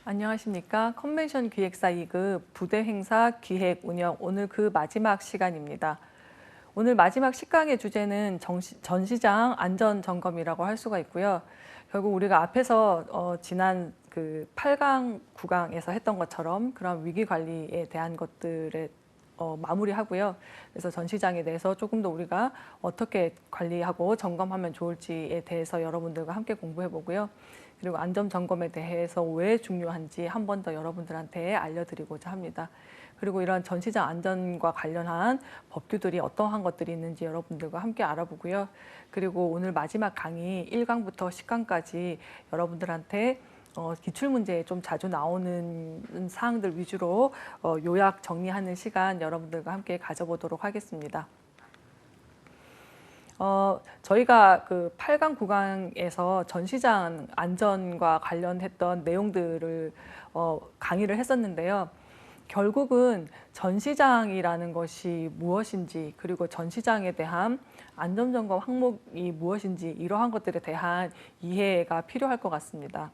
안녕하십니까. 컨벤션 기획사 2급 부대 행사 기획 운영 오늘 그 마지막 시간입니다. 오늘 마지막 10강의 주제는 전시장 안전 점검이라고 할 수가 있고요. 결국 우리가 앞에서 지난 그 8강, 9강에서 했던 것처럼 그런 위기 관리에 대한 것들에 마무리하고요. 그래서 전시장에 대해서 조금 더 우리가 어떻게 관리하고 점검하면 좋을지에 대해서 여러분들과 함께 공부해 보고요. 그리고 안전 점검에 대해서 왜 중요한지 한 번 더 여러분들한테 알려드리고자 합니다. 그리고 이런 전시장 안전과 관련한 법규들이 어떠한 것들이 있는지 여러분들과 함께 알아보고요. 그리고 오늘 마지막 강의 1강부터 10강까지 여러분들한테 기출문제에 좀 자주 나오는 사항들 위주로 요약 정리하는 시간 여러분들과 함께 가져보도록 하겠습니다. 저희가 그 8강, 9강에서 전시장 안전과 관련했던 내용들을 강의를 했었는데요. 결국은 전시장이라는 것이 무엇인지, 그리고 전시장에 대한 안전점검 항목이 무엇인지 이러한 것들에 대한 이해가 필요할 것 같습니다.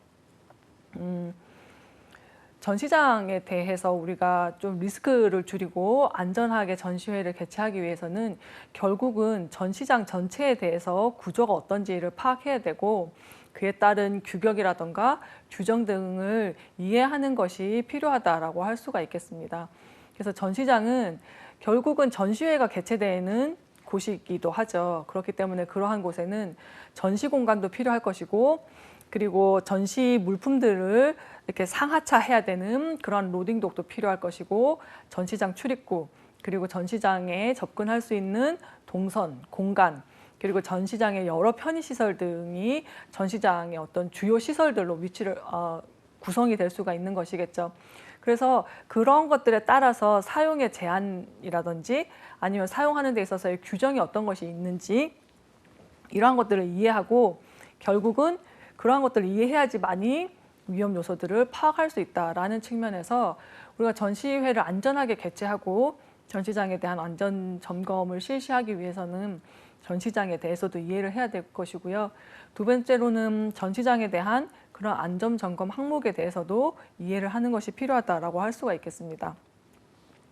전시장에 대해서 우리가 좀 리스크를 줄이고 안전하게 전시회를 개최하기 위해서는 결국은 전시장 전체에 대해서 구조가 어떤지를 파악해야 되고 그에 따른 규격이라던가 규정 등을 이해하는 것이 필요하다라고 할 수가 있겠습니다. 그래서 전시장은 결국은 전시회가 개최되는 곳이기도 하죠. 그렇기 때문에 그러한 곳에는 전시 공간도 필요할 것이고 그리고 전시 물품들을 이렇게 상하차해야 되는 그런 로딩독도 필요할 것이고 전시장 출입구, 그리고 전시장에 접근할 수 있는 동선, 공간, 그리고 전시장의 여러 편의시설 등이 전시장의 어떤 주요 시설들로 구성이 될 수가 있는 것이겠죠. 그래서 그런 것들에 따라서 사용의 제한이라든지 아니면 사용하는 데 있어서의 규정이 어떤 것이 있는지 이러한 것들을 이해하고 결국은 그러한 것들을 이해해야지만이 위험 요소들을 파악할 수 있다라는 측면에서 우리가 전시회를 안전하게 개최하고 전시장에 대한 안전 점검을 실시하기 위해서는 전시장에 대해서도 이해를 해야 될 것이고요. 두 번째로는 전시장에 대한 그런 안전 점검 항목에 대해서도 이해를 하는 것이 필요하다라고 할 수가 있겠습니다.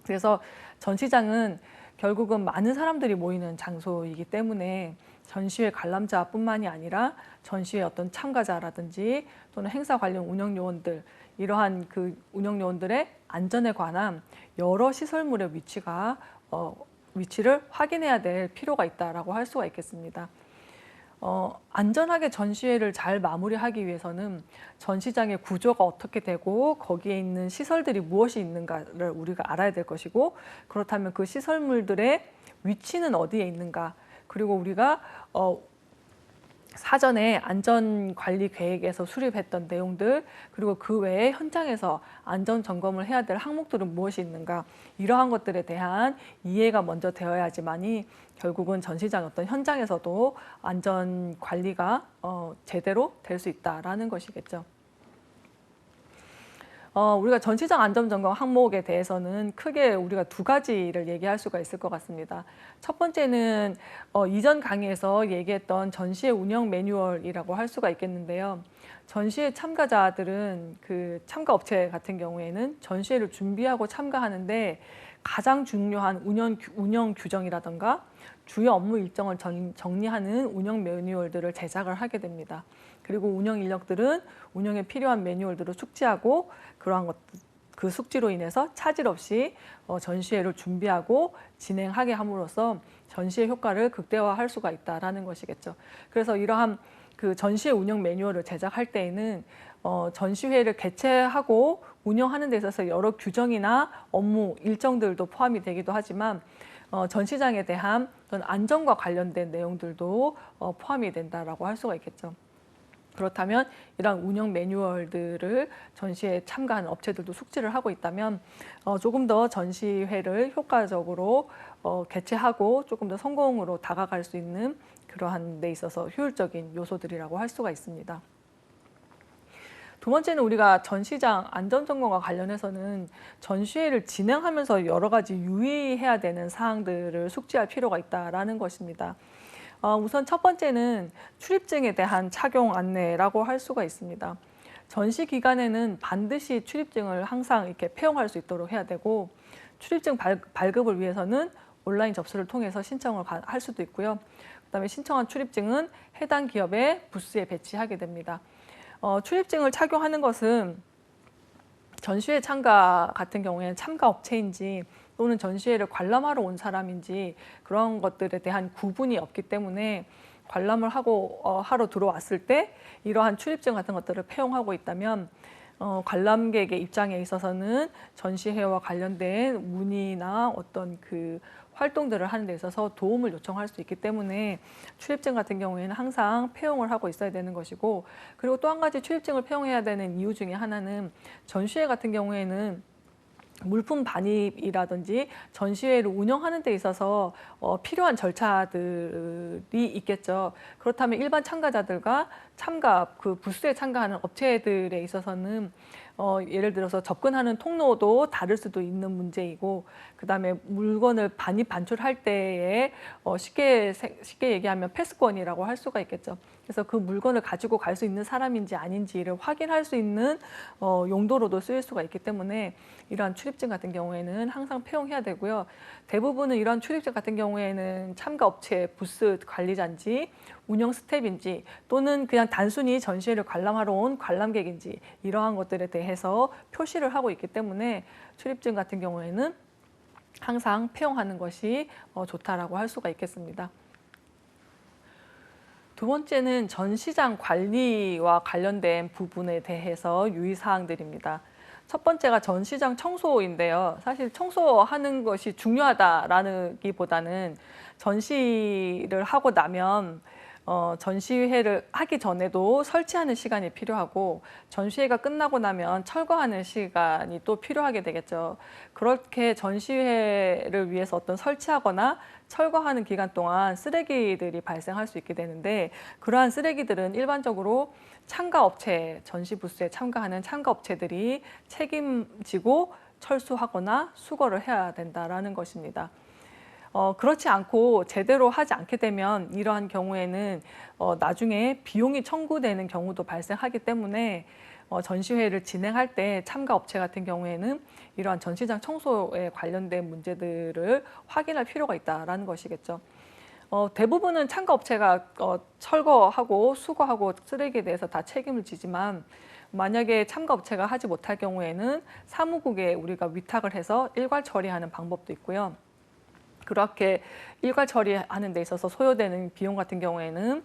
그래서 전시장은 결국은 많은 사람들이 모이는 장소이기 때문에 전시회 관람자뿐만이 아니라 전시회 어떤 참가자라든지 또는 행사 관련 운영 요원들 이러한 그 운영 요원들의 안전에 관한 여러 시설물의 위치를 확인해야 될 필요가 있다라고 할 수가 있겠습니다. 안전하게 전시회를 잘 마무리하기 위해서는 전시장의 구조가 어떻게 되고 거기에 있는 시설들이 무엇이 있는가를 우리가 알아야 될 것이고 그렇다면 그 시설물들의 위치는 어디에 있는가 그리고 우리가 사전에 안전관리 계획에서 수립했던 내용들 그리고 그 외에 현장에서 안전 점검을 해야 될 항목들은 무엇이 있는가 이러한 것들에 대한 이해가 먼저 되어야지만이 결국은 전시장 어떤 현장에서도 안전관리가 제대로 될 수 있다라는 것이겠죠. 우리가 전시장 안전점검 항목에 대해서는 크게 우리가 두 가지를 얘기할 수가 있을 것 같습니다. 첫 번째는 이전 강의에서 얘기했던 전시회 운영 매뉴얼이라고 할 수가 있겠는데요. 전시회 참가자들은 그 참가 업체 같은 경우에는 전시회를 준비하고 참가하는데 가장 중요한 운영 규정이라던가 주요 업무 일정을 정리하는 운영 매뉴얼들을 제작을 하게 됩니다. 그리고 운영 인력들은 운영에 필요한 매뉴얼들을 숙지하고 그러한 그 숙지로 인해서 차질 없이 전시회를 준비하고 진행하게 함으로써 전시회 효과를 극대화할 수가 있다라는 것이겠죠. 그래서 이러한 그 전시회 운영 매뉴얼을 제작할 때에는 전시회를 개최하고 운영하는 데 있어서 여러 규정이나 업무 일정들도 포함이 되기도 하지만 전시장에 대한 어떤 안전과 관련된 내용들도 포함이 된다라고 할 수가 있겠죠. 그렇다면 이런 운영 매뉴얼들을 전시회에 참가하는 업체들도 숙지를 하고 있다면 조금 더 전시회를 효과적으로 개최하고 조금 더 성공으로 다가갈 수 있는 그러한 데 있어서 효율적인 요소들이라고 할 수가 있습니다. 두 번째는 우리가 전시장 안전점검과 관련해서는 전시회를 진행하면서 여러 가지 유의해야 되는 사항들을 숙지할 필요가 있다라는 것입니다. 우선 첫 번째는 출입증에 대한 착용 안내라고 할 수가 있습니다. 전시 기간에는 반드시 출입증을 항상 이렇게 폐용할 수 있도록 해야 되고, 출입증 발급을 위해서는 온라인 접수를 통해서 신청을 할 수도 있고요. 그다음에 신청한 출입증은 해당 기업의 부스에 배치하게 됩니다. 출입증을 착용하는 것은 전시회 참가 같은 경우에는 참가 업체인지 또는 전시회를 관람하러 온 사람인지 그런 것들에 대한 구분이 없기 때문에 관람을 하러 들어왔을 때 이러한 출입증 같은 것들을 폐용하고 있다면 관람객의 입장에 있어서는 전시회와 관련된 문의나 어떤 그 활동들을 하는 데 있어서 도움을 요청할 수 있기 때문에 출입증 같은 경우에는 항상 폐용을 하고 있어야 되는 것이고, 그리고 또 한 가지 출입증을 폐용해야 되는 이유 중에 하나는 전시회 같은 경우에는 물품 반입이라든지 전시회를 운영하는 데 있어서 필요한 절차들이 있겠죠. 그렇다면 일반 참가자들과 그 부스에 참가하는 업체들에 있어서는 예를 들어서 접근하는 통로도 다를 수도 있는 문제이고, 그다음에 물건을 반출할 때에 쉽게 얘기하면 패스권이라고 할 수가 있겠죠. 그래서 그 물건을 가지고 갈 수 있는 사람인지 아닌지를 확인할 수 있는 용도로도 쓰일 수가 있기 때문에 이러한 출입증 같은 경우에는 항상 폐용해야 되고요. 대부분은 이러한 출입증 같은 경우에는 참가 업체, 부스 관리자인지 운영 스텝인지 또는 그냥 단순히 전시회를 관람하러 온 관람객인지 이러한 것들에 대해서 표시를 하고 있기 때문에 출입증 같은 경우에는 항상 폐용하는 것이 좋다라고 할 수가 있겠습니다. 두 번째는 전시장 관리와 관련된 부분에 대해서 유의사항들입니다. 첫 번째가 전시장 청소인데요. 사실 청소하는 것이 중요하다라기보다는 전시를 하고 나면 전시회를 하기 전에도 설치하는 시간이 필요하고, 전시회가 끝나고 나면 철거하는 시간이 또 필요하게 되겠죠. 그렇게 전시회를 위해서 어떤 설치하거나 철거하는 기간 동안 쓰레기들이 발생할 수 있게 되는데, 그러한 쓰레기들은 일반적으로 참가업체, 전시 부스에 참가하는 참가업체들이 책임지고 철수하거나 수거를 해야 된다라는 것입니다. 그렇지 않고 제대로 하지 않게 되면 이러한 경우에는 나중에 비용이 청구되는 경우도 발생하기 때문에 전시회를 진행할 때 참가업체 같은 경우에는 이러한 전시장 청소에 관련된 문제들을 확인할 필요가 있다는 것이겠죠. 대부분은 참가업체가 철거하고 수거하고 쓰레기에 대해서 다 책임을 지지만, 만약에 참가업체가 하지 못할 경우에는 사무국에 우리가 위탁을 해서 일괄 처리하는 방법도 있고요. 그렇게 일괄 처리하는 데 있어서 소요되는 비용 같은 경우에는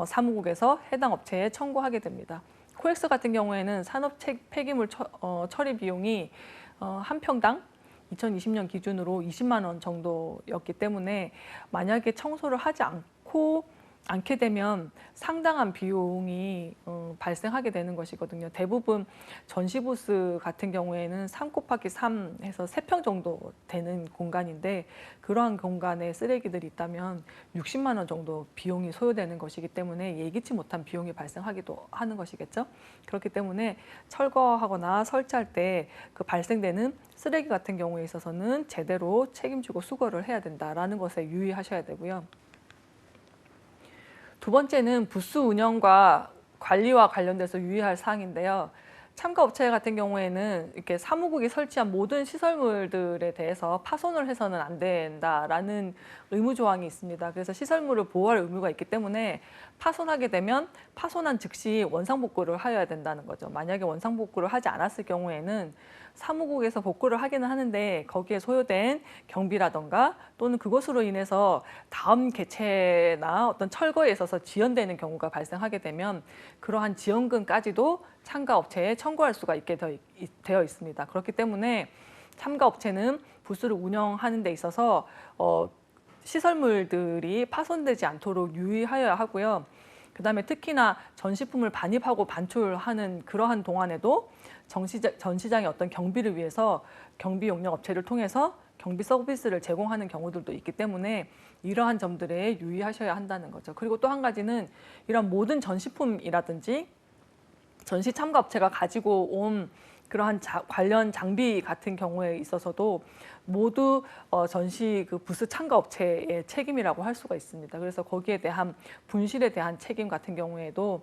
사무국에서 해당 업체에 청구하게 됩니다. 코엑스 같은 경우에는 산업 폐기물 처리 비용이 한 평당 2020년 기준으로 20만 원 정도였기 때문에 만약에 청소를 하지 않게 되면 상당한 비용이 발생하게 되는 것이거든요. 대부분 전시 부스 같은 경우에는 3x3 해서 3평 정도 되는 공간인데, 그러한 공간에 쓰레기들이 있다면 60만 원 정도 비용이 소요되는 것이기 때문에 예기치 못한 비용이 발생하기도 하는 것이겠죠. 그렇기 때문에 철거하거나 설치할 때 그 발생되는 쓰레기 같은 경우에 있어서는 제대로 책임지고 수거를 해야 된다라는 것에 유의하셔야 되고요. 두 번째는 부스 운영과 관리와 관련돼서 유의할 사항인데요. 참가업체 같은 경우에는 이렇게 사무국이 설치한 모든 시설물들에 대해서 파손을 해서는 안 된다라는 의무 조항이 있습니다. 그래서 시설물을 보호할 의무가 있기 때문에 파손하게 되면 파손한 즉시 원상복구를 하여야 된다는 거죠. 만약에 원상복구를 하지 않았을 경우에는 사무국에서 복구를 하기는 하는데 거기에 소요된 경비라던가 또는 그것으로 인해서 다음 개체나 어떤 철거에 있어서 지연되는 경우가 발생하게 되면 그러한 지연금까지도 참가업체에 청구할 수가 있게 되어 있습니다. 그렇기 때문에 참가업체는 부스를 운영하는 데 있어서 시설물들이 파손되지 않도록 유의하여야 하고요. 그다음에 특히나 전시품을 반입하고 반출하는 그러한 동안에도 전시장의 어떤 경비를 위해서 경비 용역 업체를 통해서 경비 서비스를 제공하는 경우들도 있기 때문에 이러한 점들에 유의하셔야 한다는 거죠. 그리고 또 한 가지는 이런 모든 전시품이라든지 전시 참가 업체가 가지고 온 그러한 관련 장비 같은 경우에 있어서도 모두 전시 그 부스 참가 업체의 책임이라고 할 수가 있습니다. 그래서 거기에 대한 분실에 대한 책임 같은 경우에도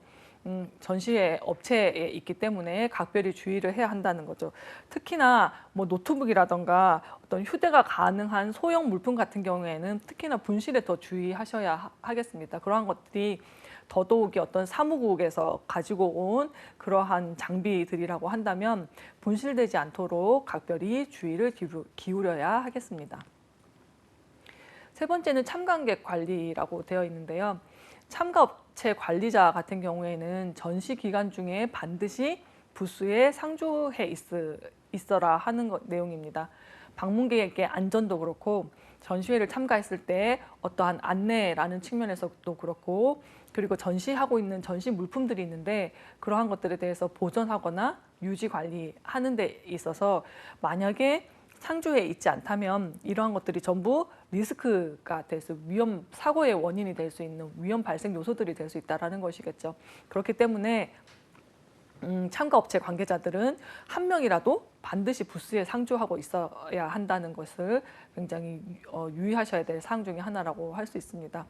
전시회 업체에 있기 때문에 각별히 주의를 해야 한다는 거죠. 특히나 뭐 노트북이라던가 어떤 휴대가 가능한 소형 물품 같은 경우에는 특히나 분실에 더 주의하셔야 하겠습니다. 그러한 것들이 더더욱이 어떤 사무국에서 가지고 온 그러한 장비들이라고 한다면 분실되지 않도록 각별히 주의를 기울여야 하겠습니다. 세 번째는 참관객 관리라고 되어 있는데요. 참가업체 관리자 같은 경우에는 전시 기간 중에 반드시 부스에 상주해 있어라 하는 내용입니다. 방문객의 안전도 그렇고 전시회를 참가했을 때 어떠한 안내라는 측면에서도 그렇고 그리고 전시하고 있는 전시 물품들이 있는데 그러한 것들에 대해서 보존하거나 유지 관리하는 데 있어서 만약에 상주에 있지 않다면 이러한 것들이 전부 리스크가 될 수, 사고의 원인이 될 수 있는 위험 발생 요소들이 될 수 있다는 것이겠죠. 그렇기 때문에 참가업체 관계자들은 한 명이라도 반드시 부스에 상주하고 있어야 한다는 것을 굉장히 유의하셔야 될 사항 중에 하나라고 할 수 있습니다.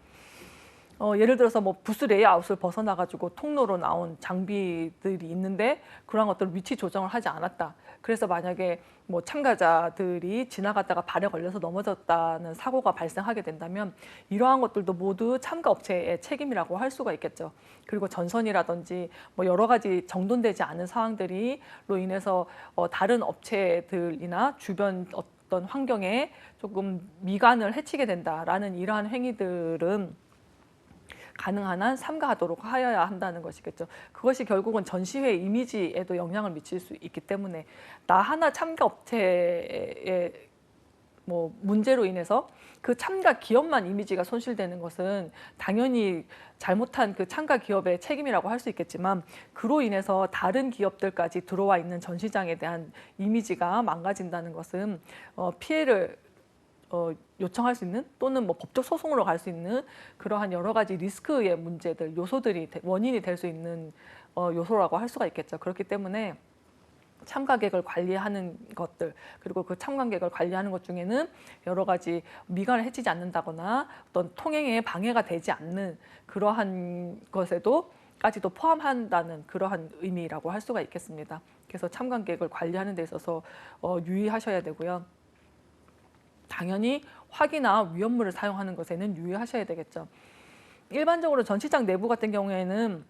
예를 들어서 뭐 부스 레이아웃을 벗어나가지고 통로로 나온 장비들이 있는데 그런 것들 위치 조정을 하지 않았다. 그래서 만약에 뭐 참가자들이 지나가다가 발에 걸려서 넘어졌다는 사고가 발생하게 된다면 이러한 것들도 모두 참가업체의 책임이라고 할 수가 있겠죠. 그리고 전선이라든지 뭐 여러 가지 정돈되지 않은 상황들로 인해서 다른 업체들이나 주변 어떤 환경에 조금 미관을 해치게 된다라는 이러한 행위들은 가능한 한 삼가하도록 하여야 한다는 것이겠죠. 그것이 결국은 전시회 이미지에도 영향을 미칠 수 있기 때문에 나 하나 참가 업체의 뭐 문제로 인해서 그 참가 기업만 이미지가 손실되는 것은 당연히 잘못한 그 참가 기업의 책임이라고 할 수 있겠지만 그로 인해서 다른 기업들까지 들어와 있는 전시장에 대한 이미지가 망가진다는 것은 피해를 요청할 수 있는 또는 뭐 법적 소송으로 갈 수 있는 그러한 여러 가지 리스크의 문제들, 요소들이 원인이 될 수 있는 요소라고 할 수가 있겠죠. 그렇기 때문에 참가객을 관리하는 것들 그리고 그 참관객을 관리하는 것 중에는 여러 가지 미관을 해치지 않는다거나 어떤 통행에 방해가 되지 않는 그러한 것에도 까지도 포함한다는 그러한 의미라고 할 수가 있겠습니다. 그래서 참관객을 관리하는 데 있어서 유의하셔야 되고요. 당연히 화기나 위험물을 사용하는 것에는 유의하셔야 되겠죠. 일반적으로 전시장 내부 같은 경우에는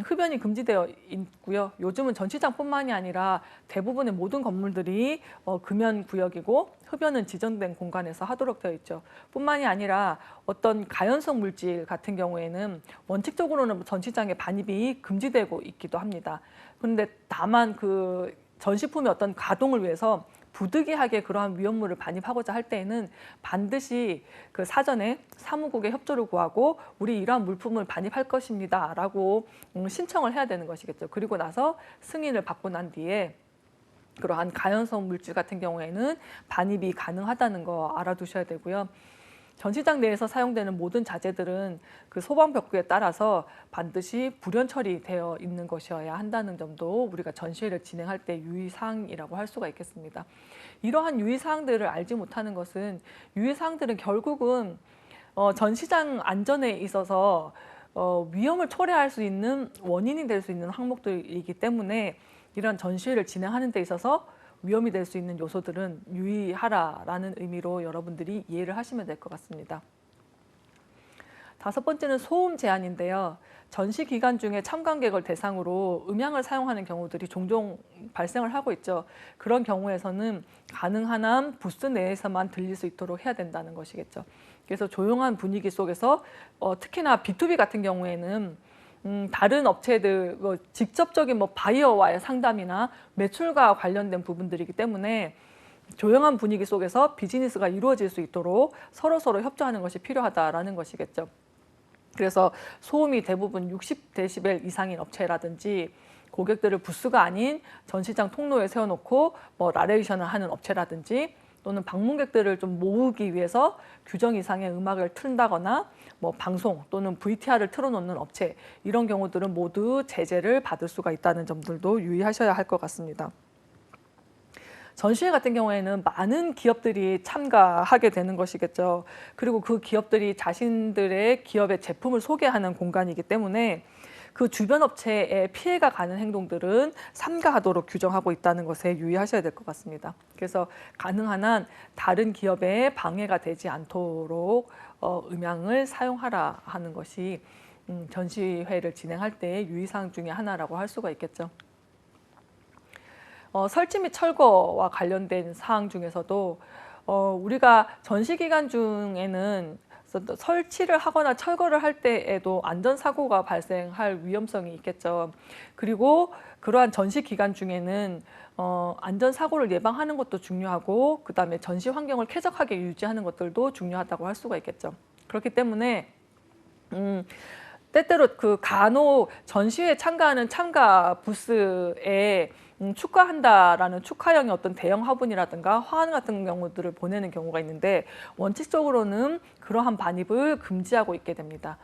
흡연이 금지되어 있고요. 요즘은 전시장뿐만이 아니라 대부분의 모든 건물들이 금연 구역이고 흡연은 지정된 공간에서 하도록 되어 있죠. 뿐만이 아니라 어떤 가연성 물질 같은 경우에는 원칙적으로는 전시장에 반입이 금지되고 있기도 합니다. 그런데 다만 그 전시품의 어떤 가동을 위해서 부득이하게 그러한 위험물을 반입하고자 할 때에는 반드시 그 사전에 사무국의 협조를 구하고 우리 이러한 물품을 반입할 것입니다 라고 신청을 해야 되는 것이겠죠. 그리고 나서 승인을 받고 난 뒤에 그러한 가연성 물질 같은 경우에는 반입이 가능하다는 거 알아두셔야 되고요. 전시장 내에서 사용되는 모든 자재들은 그 소방벽구에 따라서 반드시 불연 처리되어 있는 것이어야 한다는 점도 우리가 전시회를 진행할 때 유의사항이라고 할 수가 있겠습니다. 이러한 유의사항들을 알지 못하는 것은 유의사항들은 결국은 전시장 안전에 있어서 위험을 초래할 수 있는 원인이 될 수 있는 항목들이기 때문에 이런 전시회를 진행하는 데 있어서 위험이 될 수 있는 요소들은 유의하라라는 의미로 여러분들이 이해를 하시면 될 것 같습니다. 다섯 번째는 소음 제한인데요. 전시 기간 중에 참관객을 대상으로 음향을 사용하는 경우들이 종종 발생을 하고 있죠. 그런 경우에서는 가능한 한 부스 내에서만 들릴 수 있도록 해야 된다는 것이겠죠. 그래서 조용한 분위기 속에서 특히나 B2B 같은 경우에는 다른 업체들 직접적인 바이어와의 상담이나 매출과 관련된 부분들이기 때문에 조용한 분위기 속에서 비즈니스가 이루어질 수 있도록 서로 협조하는 것이 필요하다라는 것이겠죠. 그래서 소음이 대부분 60데시벨 이상인 업체라든지 고객들을 부스가 아닌 전시장 통로에 세워놓고 나레이션을 하는 업체라든지 또는 방문객들을 좀 모으기 위해서 규정 이상의 음악을 틀다거나 방송 또는 VTR을 틀어놓는 업체 이런 경우들은 모두 제재를 받을 수가 있다는 점들도 유의하셔야 할 것 같습니다. 전시회 같은 경우에는 많은 기업들이 참가하게 되는 것이겠죠. 그리고 그 기업들이 자신들의 기업의 제품을 소개하는 공간이기 때문에 그 주변 업체에 피해가 가는 행동들은 삼가하도록 규정하고 있다는 것에 유의하셔야 될 것 같습니다. 그래서 가능한 한 다른 기업에 방해가 되지 않도록 음향을 사용하라 하는 것이 전시회를 진행할 때의 유의사항 중에 하나라고 할 수가 있겠죠. 설치 및 철거와 관련된 사항 중에서도 우리가 전시 기간 중에는 설치를 하거나 철거를 할 때에도 안전사고가 발생할 위험성이 있겠죠. 그리고 그러한 전시 기간 중에는 안전사고를 예방하는 것도 중요하고 그다음에 전시 환경을 쾌적하게 유지하는 것들도 중요하다고 할 수가 있겠죠. 그렇기 때문에 때때로 그 간혹 전시회에 참가하는 참가 부스에 축하한다라는 축하형의 어떤 대형 화분이라든가 화환 같은 경우들을 보내는 경우가 있는데 원칙적으로는 그러한 반입을 금지하고 있게 됩니다.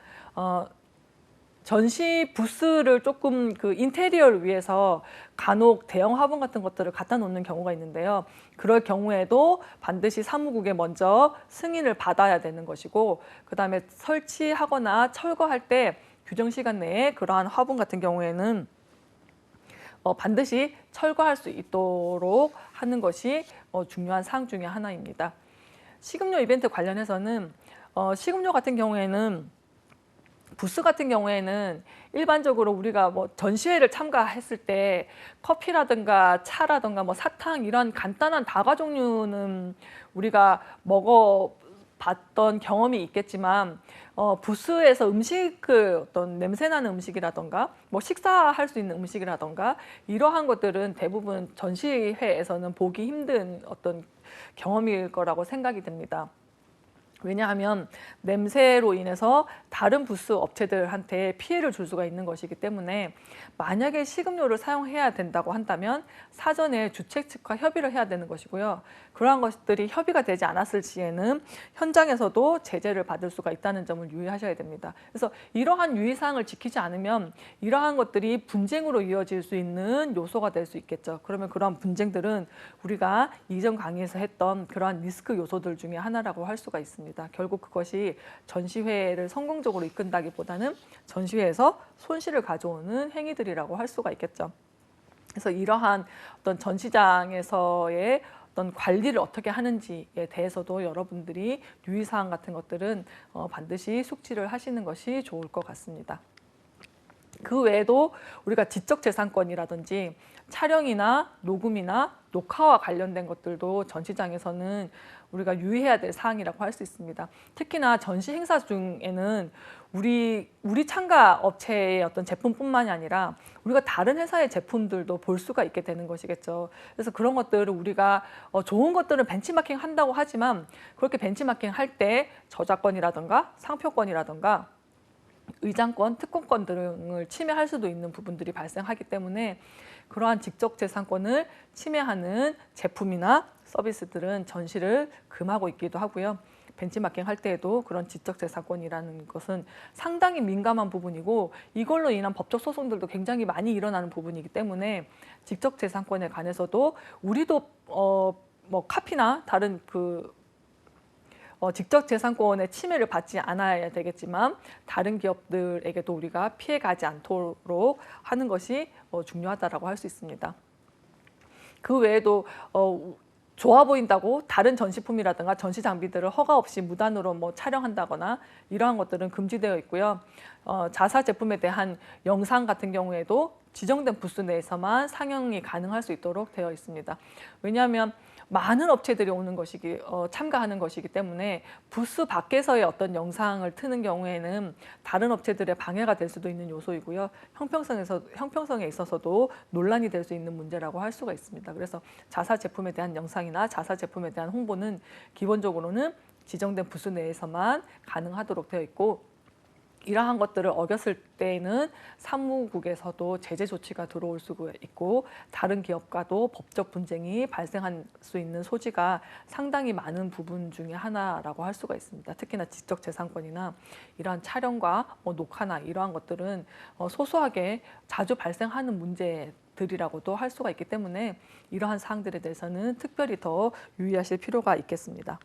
전시 부스를 조금 그 인테리어를 위해서 간혹 대형 화분 같은 것들을 갖다 놓는 경우가 있는데요. 그럴 경우에도 반드시 사무국에 먼저 승인을 받아야 되는 것이고 그다음에 설치하거나 철거할 때 규정 시간 내에 그러한 화분 같은 경우에는 반드시 철거할 수 있도록 하는 것이 중요한 사항 중에 하나입니다. 식음료 이벤트 관련해서는 식음료 같은 경우에는 부스 같은 경우에는 일반적으로 우리가 뭐 전시회를 참가했을 때 커피라든가 차라든가 뭐 사탕 이런 간단한 다과 종류는 우리가 먹어봤던 경험이 있겠지만 부스에서 음식을 어떤 냄새나는 음식이라던가 뭐 식사할 수 있는 음식이라던가 이러한 것들은 대부분 전시회에서는 보기 힘든 어떤 경험일 거라고 생각이 됩니다. 왜냐하면 냄새로 인해서 다른 부스 업체들한테 피해를 줄 수가 있는 것이기 때문에 만약에 식음료를 사용해야 된다고 한다면 사전에 주최 측과 협의를 해야 되는 것이고요. 그러한 것들이 협의가 되지 않았을 시에는 현장에서도 제재를 받을 수가 있다는 점을 유의하셔야 됩니다. 그래서 이러한 유의사항을 지키지 않으면 이러한 것들이 분쟁으로 이어질 수 있는 요소가 될 수 있겠죠. 그러면 그러한 분쟁들은 우리가 이전 강의에서 했던 그러한 리스크 요소들 중에 하나라고 할 수가 있습니다. 결국 그것이 전시회를 성공적으로 이끈다기보다는 전시회에서 손실을 가져오는 행위들이라고 할 수가 있겠죠. 그래서 이러한 어떤 전시장에서의 어떤 관리를 어떻게 하는지에 대해서도 여러분들이 유의사항 같은 것들은 반드시 숙지를 하시는 것이 좋을 것 같습니다. 그 외에도 우리가 지적재산권이라든지 촬영이나 녹음이나 녹화와 관련된 것들도 전시장에서는 우리가 유의해야 될 사항이라고 할 수 있습니다. 특히나 전시 행사 중에는 우리 참가 업체의 어떤 제품뿐만이 아니라 우리가 다른 회사의 제품들도 볼 수가 있게 되는 것이겠죠. 그래서 그런 것들을 우리가 좋은 것들은 벤치마킹 한다고 하지만 그렇게 벤치마킹 할 때 저작권이라든가 상표권이라든가 의장권, 특권권 등을 침해할 수도 있는 부분들이 발생하기 때문에 그러한 지적재산권을 침해하는 제품이나 서비스들은 전시를 금하고 있기도 하고요. 벤치마킹 할 때에도 그런 지적재산권이라는 것은 상당히 민감한 부분이고 이걸로 인한 법적 소송들도 굉장히 많이 일어나는 부분이기 때문에 지적재산권에 관해서도 우리도 뭐 카피나 다른 지적재산권의 침해를 받지 않아야 되겠지만 다른 기업들에게도 우리가 피해가지 않도록 하는 것이 중요하다고 할 수 있습니다. 그 외에도 좋아 보인다고 다른 전시품이라든가 전시 장비들을 허가 없이 무단으로 뭐 촬영한다거나 이러한 것들은 금지되어 있고요. 자사 제품에 대한 영상 같은 경우에도 지정된 부스 내에서만 상영이 가능할 수 있도록 되어 있습니다. 왜냐하면 많은 업체들이 오는 참가하는 것이기 때문에 부스 밖에서의 어떤 영상을 트는 경우에는 다른 업체들의 방해가 될 수도 있는 요소이고요. 형평성에 있어서도 논란이 될 수 있는 문제라고 할 수가 있습니다. 그래서 자사 제품에 대한 영상이나 자사 제품에 대한 홍보는 기본적으로는 지정된 부스 내에서만 가능하도록 되어 있고 이러한 것들을 어겼을 때에는 사무국에서도 제재 조치가 들어올 수가 있고 다른 기업과도 법적 분쟁이 발생할 수 있는 소지가 상당히 많은 부분 중에 하나라고 할 수가 있습니다. 특히나 지적재산권이나 이러한 촬영과 녹화나 이러한 것들은 소소하게 자주 발생하는 문제들이라고도 할 수가 있기 때문에 이러한 사항들에 대해서는 특별히 더 유의하실 필요가 있겠습니다.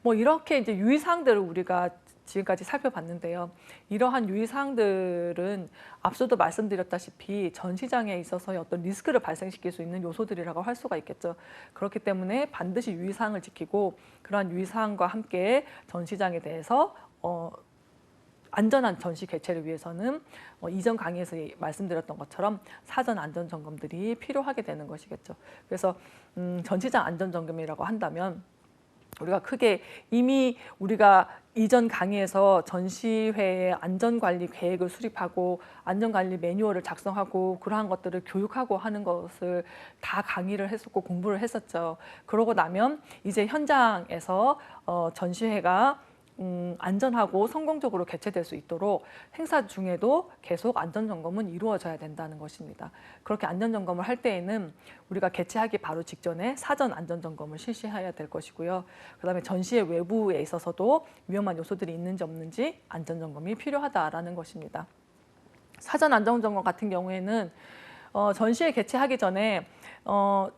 뭐 이렇게 이제 유의사항들을 우리가 지금까지 살펴봤는데요. 이러한 유의사항들은 앞서도 말씀드렸다시피 전시장에 있어서의 어떤 리스크를 발생시킬 수 있는 요소들이라고 할 수가 있겠죠. 그렇기 때문에 반드시 유의사항을 지키고 그러한 유의사항과 함께 전시장에 대해서 안전한 전시 개최를 위해서는 이전 강의에서 말씀드렸던 것처럼 사전 안전 점검들이 필요하게 되는 것이겠죠. 그래서 전시장 안전 점검이라고 한다면 우리가 크게 이미 우리가 이전 강의에서 전시회의 안전관리 계획을 수립하고 안전관리 매뉴얼을 작성하고 그러한 것들을 교육하고 하는 것을 다 강의를 했었고 공부를 했었죠. 그러고 나면 이제 현장에서 전시회가 안전하고 성공적으로 개최될 수 있도록 행사 중에도 계속 안전점검은 이루어져야 된다는 것입니다. 그렇게 안전점검을 할 때에는 우리가 개최하기 바로 직전에 사전 안전점검을 실시해야 될 것이고요. 그다음에 전시회 외부에 있어서도 위험한 요소들이 있는지 없는지 안전점검이 필요하다라는 것입니다. 사전 안전점검 같은 경우에는 전시회 개최하기 전에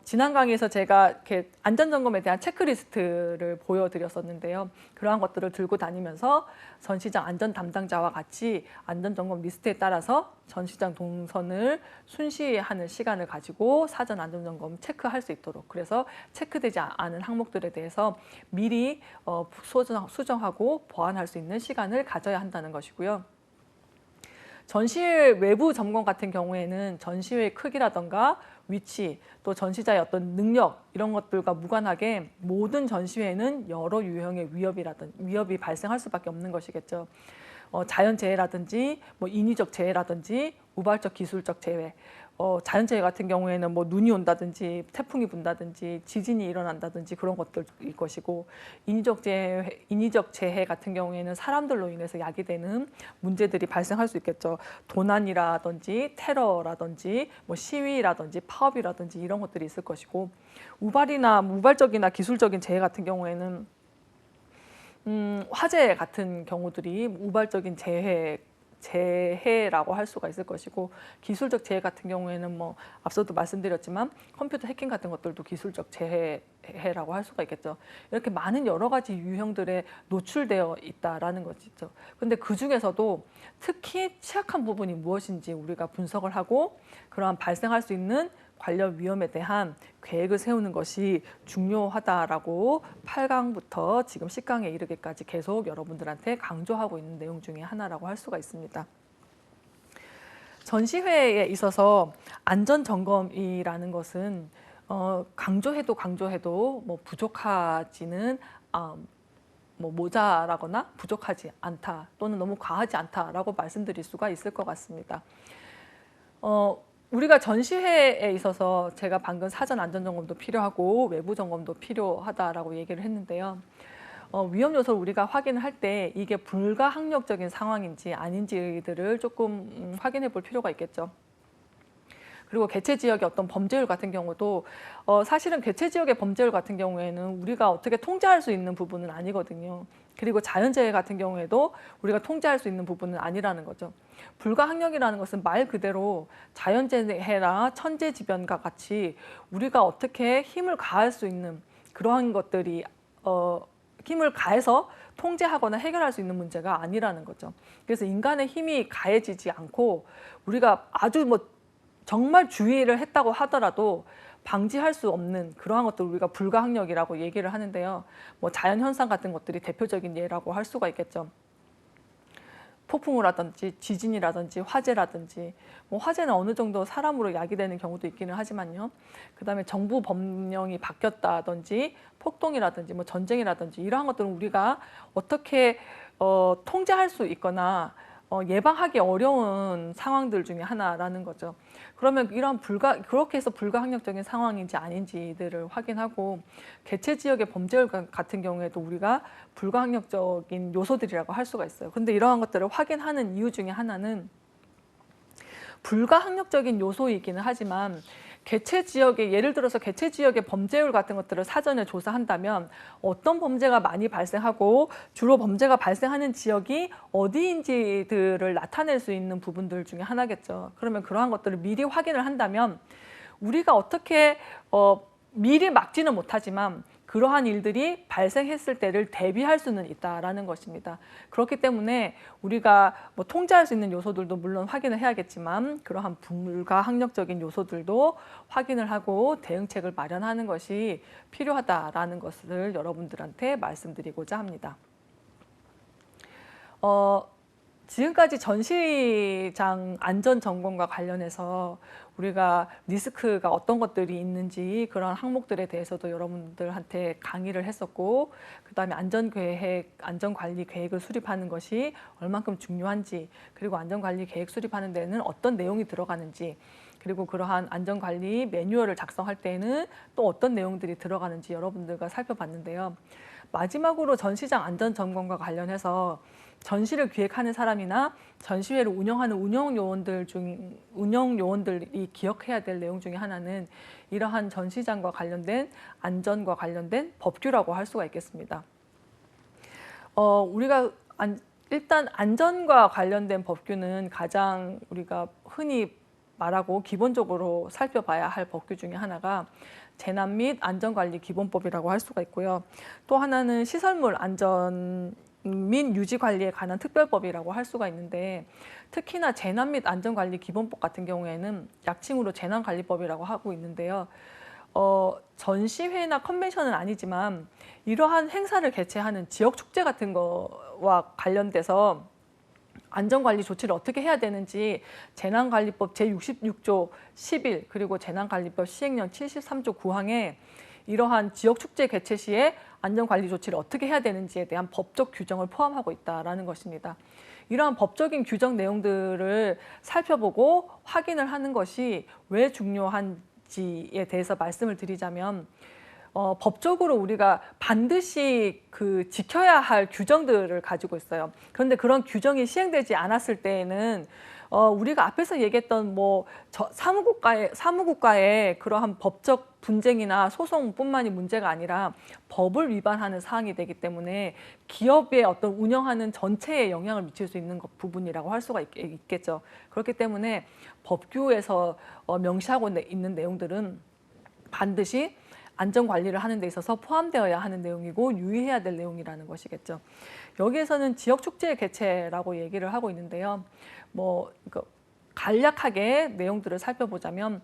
지난 강의에서 제가 이렇게 안전점검에 대한 체크리스트를 보여드렸었는데요. 그러한 것들을 들고 다니면서 전시장 안전 담당자와 같이 안전점검 리스트에 따라서 전시장 동선을 순시하는 시간을 가지고 사전 안전점검 체크할 수 있도록 그래서 체크되지 않은 항목들에 대해서 미리 수정하고 보완할 수 있는 시간을 가져야 한다는 것이고요. 전시회 외부 점검 같은 경우에는 전시회의 크기라던가 위치, 또 전시자의 어떤 능력 이런 것들과 무관하게 모든 전시회는 여러 유형의 위협이 발생할 수밖에 없는 것이겠죠. 자연재해라든지 인위적 재해라든지 우발적 기술적 재해, 자연재해 같은 경우에는 눈이 온다든지 태풍이 분다든지 지진이 일어난다든지 그런 것들일 것이고 인위적 재해 같은 경우에는 사람들로 인해서 야기되는 문제들이 발생할 수 있겠죠. 도난이라든지 테러라든지 시위라든지 파업이라든지 이런 것들이 있을 것이고 우발적이나 기술적인 재해 같은 경우에는 화재 같은 경우들이 우발적인 재해라고 할 수가 있을 것이고 기술적 재해 같은 경우에는 앞서도 말씀드렸지만 컴퓨터 해킹 같은 것들도 기술적 재해라고 할 수가 있겠죠. 이렇게 많은 여러 가지 유형들에 노출되어 있다라는 것이죠. 근데 그 중에서도 특히 취약한 부분이 무엇인지 우리가 분석을 하고 그러한 발생할 수 있는 관련 위험에 대한 계획을 세우는 것이 중요하다라고 8강부터 지금 10강에 이르기까지 계속 여러분들한테 강조하고 있는 내용 중에 하나라고 할 수가 있습니다. 전시회에 있어서 안전점검이라는 것은 강조해도 부족하지는 모자라거나 부족하지 않다 또는 너무 과하지 않다라고 말씀드릴 수가 있을 것 같습니다. 우리가 전시회에 있어서 제가 방금 사전 안전점검도 필요하고 외부 점검도 필요하다라고 얘기를 했는데요. 위험 요소를 우리가 확인을 할 때 이게 불가항력적인 상황인지 아닌지들을 조금 확인해 볼 필요가 있겠죠. 그리고 개최 지역의 어떤 범죄율 같은 경우도 사실은 개최 지역의 범죄율 같은 경우에는 우리가 어떻게 통제할 수 있는 부분은 아니거든요. 그리고 자연재해 같은 경우에도 우리가 통제할 수 있는 부분은 아니라는 거죠. 불가항력이라는 것은 말 그대로 자연재해나 천재지변과 같이 우리가 어떻게 힘을 가할 수 있는 그러한 것들이 힘을 가해서 통제하거나 해결할 수 있는 문제가 아니라는 거죠. 그래서 인간의 힘이 가해지지 않고 우리가 아주 정말 주의를 했다고 하더라도 방지할 수 없는 그러한 것들을 우리가 불가항력이라고 얘기를 하는데요. 자연현상 같은 것들이 대표적인 예라고 할 수가 있겠죠. 폭풍우라든지 지진이라든지 화재라든지 화재는 어느 정도 사람으로 야기되는 경우도 있기는 하지만요. 그다음에 정부 법령이 바뀌었다든지 폭동이라든지 전쟁이라든지 이러한 것들은 우리가 어떻게 통제할 수 있거나 예방하기 어려운 상황들 중에 하나라는 거죠. 그러면 이런 그렇게 해서 불가항력적인 상황인지 아닌지들을 확인하고 개최 지역의 범죄율 같은 경우에도 우리가 불가항력적인 요소들이라고 할 수가 있어요. 근데 이러한 것들을 확인하는 이유 중에 하나는 불가항력적인 요소이기는 하지만 개최 지역의 예를 들어서 개최 지역의 범죄율 같은 것들을 사전에 조사한다면 어떤 범죄가 많이 발생하고 주로 범죄가 발생하는 지역이 어디인지들을 나타낼 수 있는 부분들 중에 하나겠죠. 그러면 그러한 것들을 미리 확인을 한다면 우리가 어떻게 미리 막지는 못하지만 그러한 일들이 발생했을 때를 대비할 수는 있다라는 것입니다. 그렇기 때문에 우리가 뭐 통제할 수 있는 요소들도 물론 확인을 해야겠지만 그러한 불가항력적인 요소들도 확인을 하고 대응책을 마련하는 것이 필요하다라는 것을 여러분들한테 말씀드리고자 합니다. 지금까지 전시장 안전 점검과 관련해서 우리가 리스크가 어떤 것들이 있는지 그런 항목들에 대해서도 여러분들한테 강의를 했었고, 그다음에 안전계획, 안전관리 계획을 수립하는 것이 얼만큼 중요한지, 그리고 안전관리 계획 수립하는 데는 어떤 내용이 들어가는지, 그리고 그러한 안전관리 매뉴얼을 작성할 때에는 또 어떤 내용들이 들어가는지 여러분들과 살펴봤는데요. 마지막으로 전시장 안전점검과 관련해서 전시를 기획하는 사람이나 전시회를 운영하는 운영 요원들이 기억해야 될 내용 중에 하나는 이러한 전시장과 관련된 안전과 관련된 법규라고 할 수가 있겠습니다. 우리가 일단 안전과 관련된 법규는 가장 우리가 흔히 말하고 기본적으로 살펴봐야 할 법규 중에 하나가 재난 및 안전관리 기본법이라고 할 수가 있고요. 또 하나는 시설물 안전 및 유지 관리에 관한 특별법이라고 할 수가 있는데, 특히나 재난 및 안전관리 기본법 같은 경우에는 약칭으로 재난관리법이라고 하고 있는데요. 전시회나 컨벤션은 아니지만 이러한 행사를 개최하는 지역 축제 같은 거와 관련돼서 안전관리 조치를 어떻게 해야 되는지 재난관리법 제66조 11 그리고 재난관리법 시행령 73조 9항에 이러한 지역축제 개최 시에 안전관리 조치를 어떻게 해야 되는지에 대한 법적 규정을 포함하고 있다는 것입니다. 이러한 법적인 규정 내용들을 살펴보고 확인을 하는 것이 왜 중요한지에 대해서 말씀을 드리자면, 법적으로 우리가 반드시 지켜야 할 규정들을 가지고 있어요. 그런데 그런 규정이 시행되지 않았을 때에는 우리가 앞에서 얘기했던 사무국가의 그러한 법적 분쟁이나 소송뿐만이 문제가 아니라 법을 위반하는 사항이 되기 때문에 기업의 어떤 운영하는 전체에 영향을 미칠 수 있는 부분이라고 할 수가 있겠죠. 그렇기 때문에 법규에서 명시하고 있는 내용들은 반드시 안전관리를 하는 데 있어서 포함되어야 하는 내용이고 유의해야 될 내용이라는 것이겠죠. 여기에서는 지역축제 개최라고 얘기를 하고 있는데요. 간략하게 내용들을 살펴보자면,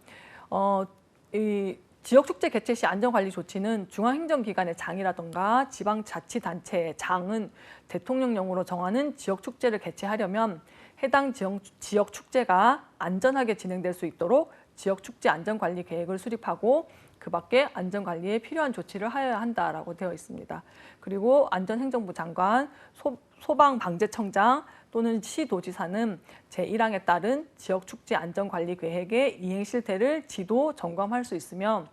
이 지역축제 개최 시 안전관리 조치는 중앙행정기관의 장이라던가 지방자치단체의 장은 대통령령으로 정하는 지역축제를 개최하려면 해당 지역축제가 안전하게 진행될 수 있도록 지역축제 안전관리 계획을 수립하고 그 밖에 안전관리에 필요한 조치를 하여야 한다라고 되어 있습니다. 그리고 안전행정부 장관, 소방방재청장 또는 시도지사는 제1항에 따른 지역축제 안전관리 계획의 이행 실태를 지도 점검할 수 있으며,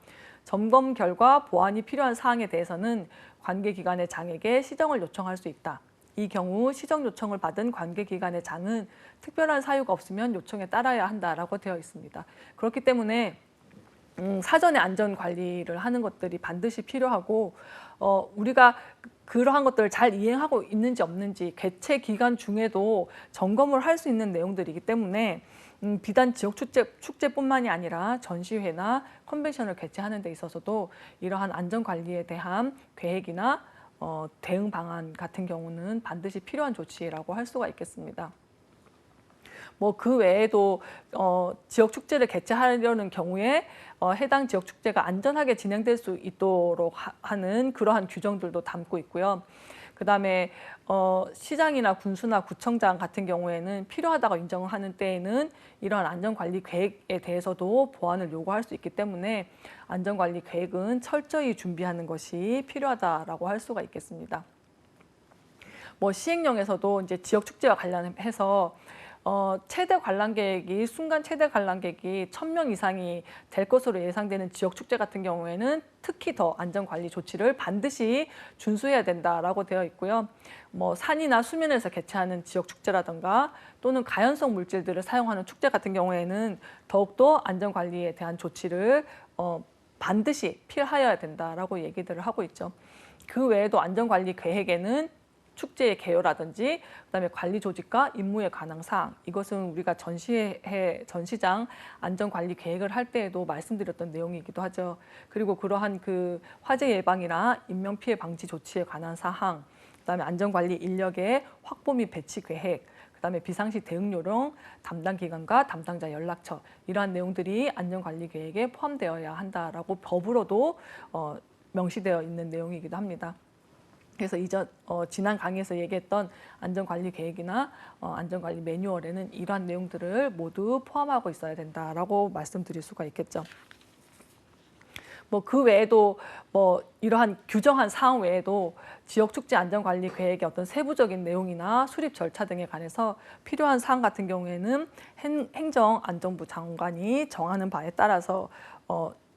점검 결과 보완이 필요한 사항에 대해서는 관계기관의 장에게 시정을 요청할 수 있다. 이 경우 시정 요청을 받은 관계기관의 장은 특별한 사유가 없으면 요청에 따라야 한다라고 되어 있습니다. 그렇기 때문에 사전에 안전관리를 하는 것들이 반드시 필요하고, 우리가 그러한 것들을 잘 이행하고 있는지 없는지 개최 기간 중에도 점검을 할 수 있는 내용들이기 때문에 비단 지역축제뿐만이 아니라 전시회나 컨벤션을 개최하는 데 있어서도 이러한 안전관리에 대한 계획이나 대응 방안 같은 경우는 반드시 필요한 조치라고 할 수가 있겠습니다. 그 외에도 지역 축제를 개최하려는 경우에 해당 지역 축제가 안전하게 진행될 수 있도록 하는 그러한 규정들도 담고 있고요. 그다음에 시장이나 군수나 구청장 같은 경우에는 필요하다고 인정하는 때에는 이러한 안전관리 계획에 대해서도 보완을 요구할 수 있기 때문에 안전관리 계획은 철저히 준비하는 것이 필요하다라고 할 수가 있겠습니다. 시행령에서도 이제 지역 축제와 관련해서 최대 관람객이 순간 최대 관람객이 1,000명 이상이 될 것으로 예상되는 지역 축제 같은 경우에는 특히 더 안전관리 조치를 반드시 준수해야 된다라고 되어 있고요. 산이나 수면에서 개최하는 지역 축제라든가 또는 가연성 물질들을 사용하는 축제 같은 경우에는 더욱더 안전관리에 대한 조치를 반드시 필하여야 된다라고 얘기들을 하고 있죠. 그 외에도 안전관리 계획에는 축제의 개요라든지 그다음에 관리 조직과 임무에 관한 사항, 이것은 우리가 전시장 안전관리 계획을 할 때에도 말씀드렸던 내용이기도 하죠. 그리고 그러한 그 화재 예방이나 인명 피해 방지 조치에 관한 사항, 그다음에 안전관리 인력의 확보 및 배치 계획, 그다음에 비상시 대응 요령, 담당 기관과 담당자 연락처, 이러한 내용들이 안전관리 계획에 포함되어야 한다라고 법으로도 명시되어 있는 내용이기도 합니다. 그래서 지난 강의에서 얘기했던 안전관리 계획이나 안전관리 매뉴얼에는 이러한 내용들을 모두 포함하고 있어야 된다라고 말씀드릴 수가 있겠죠. 뭐 그 외에도 뭐 이러한 규정한 사항 외에도 지역축제 안전관리 계획의 어떤 세부적인 내용이나 수립 절차 등에 관해서 필요한 사항 같은 경우에는 행정안전부 장관이 정하는 바에 따라서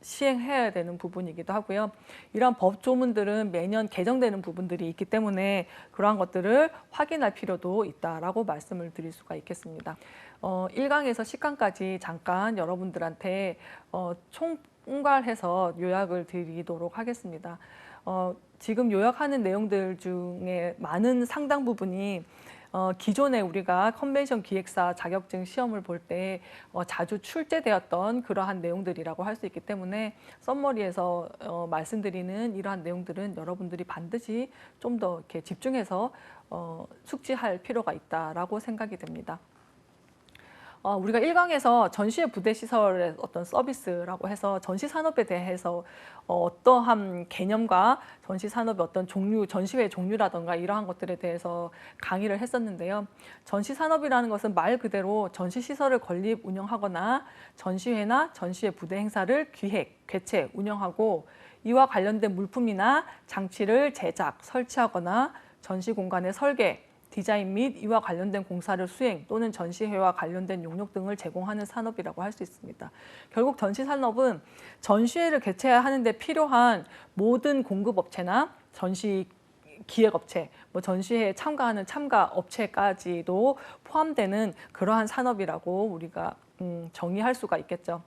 시행해야 되는 부분이기도 하고요. 이러한 법 조문들은 매년 개정되는 부분들이 있기 때문에 그러한 것들을 확인할 필요도 있다라고 말씀을 드릴 수가 있겠습니다. 1강에서 10강까지 잠깐 여러분들한테 총괄해서 요약을 드리도록 하겠습니다. 지금 요약하는 내용들 중에 많은 상당 부분이 기존에 우리가 컨벤션 기획사 자격증 시험을 볼 때 자주 출제되었던 그러한 내용들이라고 할 수 있기 때문에 썸머리에서 말씀드리는 이러한 내용들은 여러분들이 반드시 좀 더 이렇게 집중해서 숙지할 필요가 있다라고 생각이 됩니다. 우리가 1강에서 전시회 부대 시설의 어떤 서비스라고 해서 전시 산업에 대해서 어떠한 개념과 전시 산업의 어떤 종류, 전시회 종류라던가 이러한 것들에 대해서 강의를 했었는데요. 전시 산업이라는 것은 말 그대로 전시 시설을 건립, 운영하거나 전시회나 전시회 부대 행사를 기획, 개최, 운영하고 이와 관련된 물품이나 장치를 제작, 설치하거나 전시 공간의 설계, 디자인 및 이와 관련된 공사를 수행 또는 전시회와 관련된 용역 등을 제공하는 산업이라고 할 수 있습니다. 결국 전시 산업은 전시회를 개최하는 데 필요한 모든 공급업체나 전시 기획업체, 뭐 전시회에 참가하는 참가업체까지도 포함되는 그러한 산업이라고 우리가 정의할 수가 있겠죠.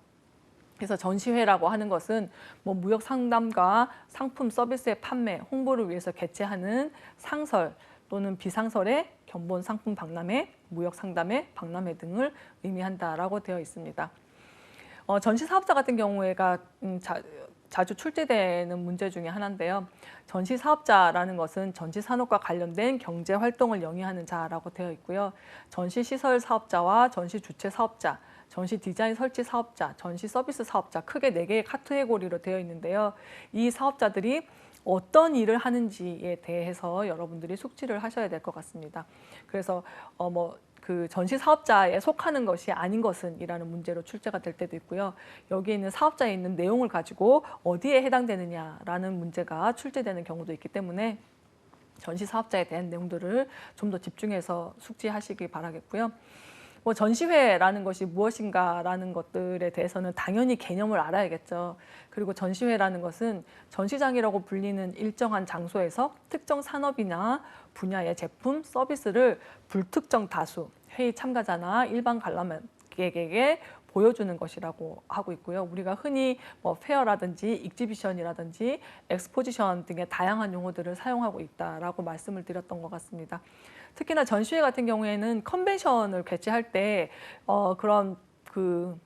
그래서 전시회라고 하는 것은 뭐 무역 상담과 상품 서비스의 판매, 홍보를 위해서 개최하는 상설 또는 비상설의 견본 상품 박람회, 무역 상담회, 박람회 등을 의미한다라고 되어 있습니다. 전시 사업자 같은 경우에가 자주 출제되는 문제 중에 하나인데요. 전시 사업자라는 것은 전시 산업과 관련된 경제 활동을 영위하는 자라고 되어 있고요. 전시 시설 사업자와 전시 주최 사업자, 전시 디자인 설치 사업자, 전시 서비스 사업자, 크게 4개의 카테고리로 되어 있는데요. 이 사업자들이 어떤 일을 하는지에 대해서 여러분들이 숙지를 하셔야 될 것 같습니다. 그래서 그 전시 사업자에 속하는 것이 아닌 것은 이라는 문제로 출제가 될 때도 있고요. 여기에 있는 사업자에 있는 내용을 가지고 어디에 해당되느냐라는 문제가 출제되는 경우도 있기 때문에 전시 사업자에 대한 내용들을 좀 더 집중해서 숙지하시기 바라겠고요. 전시회라는 것이 무엇인가라는 것들에 대해서는 당연히 개념을 알아야겠죠. 그리고 전시회라는 것은 전시장이라고 불리는 일정한 장소에서 특정 산업이나 분야의 제품, 서비스를 불특정 다수, 회의 참가자나 일반 관람객에게 보여주는 것이라고 하고 있고요. 우리가 흔히 페어라든지 익지비션이라든지 엑스포지션 등의 다양한 용어들을 사용하고 있다라고 말씀을 드렸던 것 같습니다. 특히나 전시회 같은 경우에는 컨벤션을 개최할 때 그런 그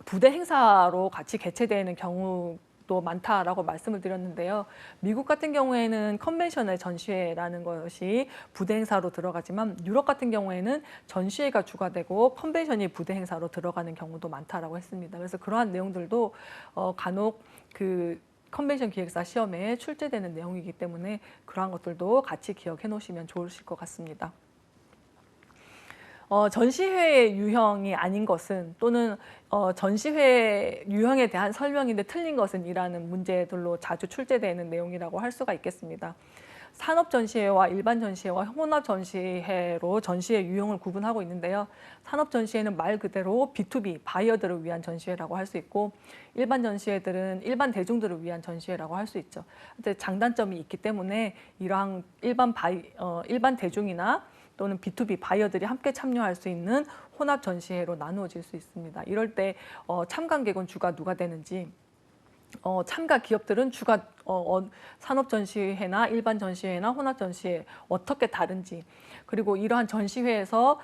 부대 행사로 같이 개최되는 경우도 많다라고 말씀을 드렸는데요. 미국 같은 경우에는 컨벤션의 전시회라는 것이 부대 행사로 들어가지만 유럽 같은 경우에는 전시회가 주가 되고 컨벤션이 부대 행사로 들어가는 경우도 많다라고 했습니다. 그래서 그러한 내용들도 간혹 그 컨벤션 기획사 시험에 출제되는 내용이기 때문에 그러한 것들도 같이 기억해 놓으시면 좋으실 것 같습니다. 전시회의 유형이 아닌 것은 또는 전시회 유형에 대한 설명인데 틀린 것은 이라는 문제들로 자주 출제되는 내용이라고 할 수가 있겠습니다. 산업 전시회와 일반 전시회와 혼합 전시회로 전시회 유형을 구분하고 있는데요. 산업 전시회는 말 그대로 B2B, 바이어들을 위한 전시회라고 할 수 있고 일반 전시회들은 일반 대중들을 위한 전시회라고 할 수 있죠. 근데 장단점이 있기 때문에 이러한 일반 대중이나 또는 B2B 바이어들이 함께 참여할 수 있는 혼합 전시회로 나누어질 수 있습니다. 이럴 때 참관객은 주가 누가 되는지 참가 기업들은 산업 전시회나 일반 전시회나 혼합 전시회 어떻게 다른지, 그리고 이러한 전시회에서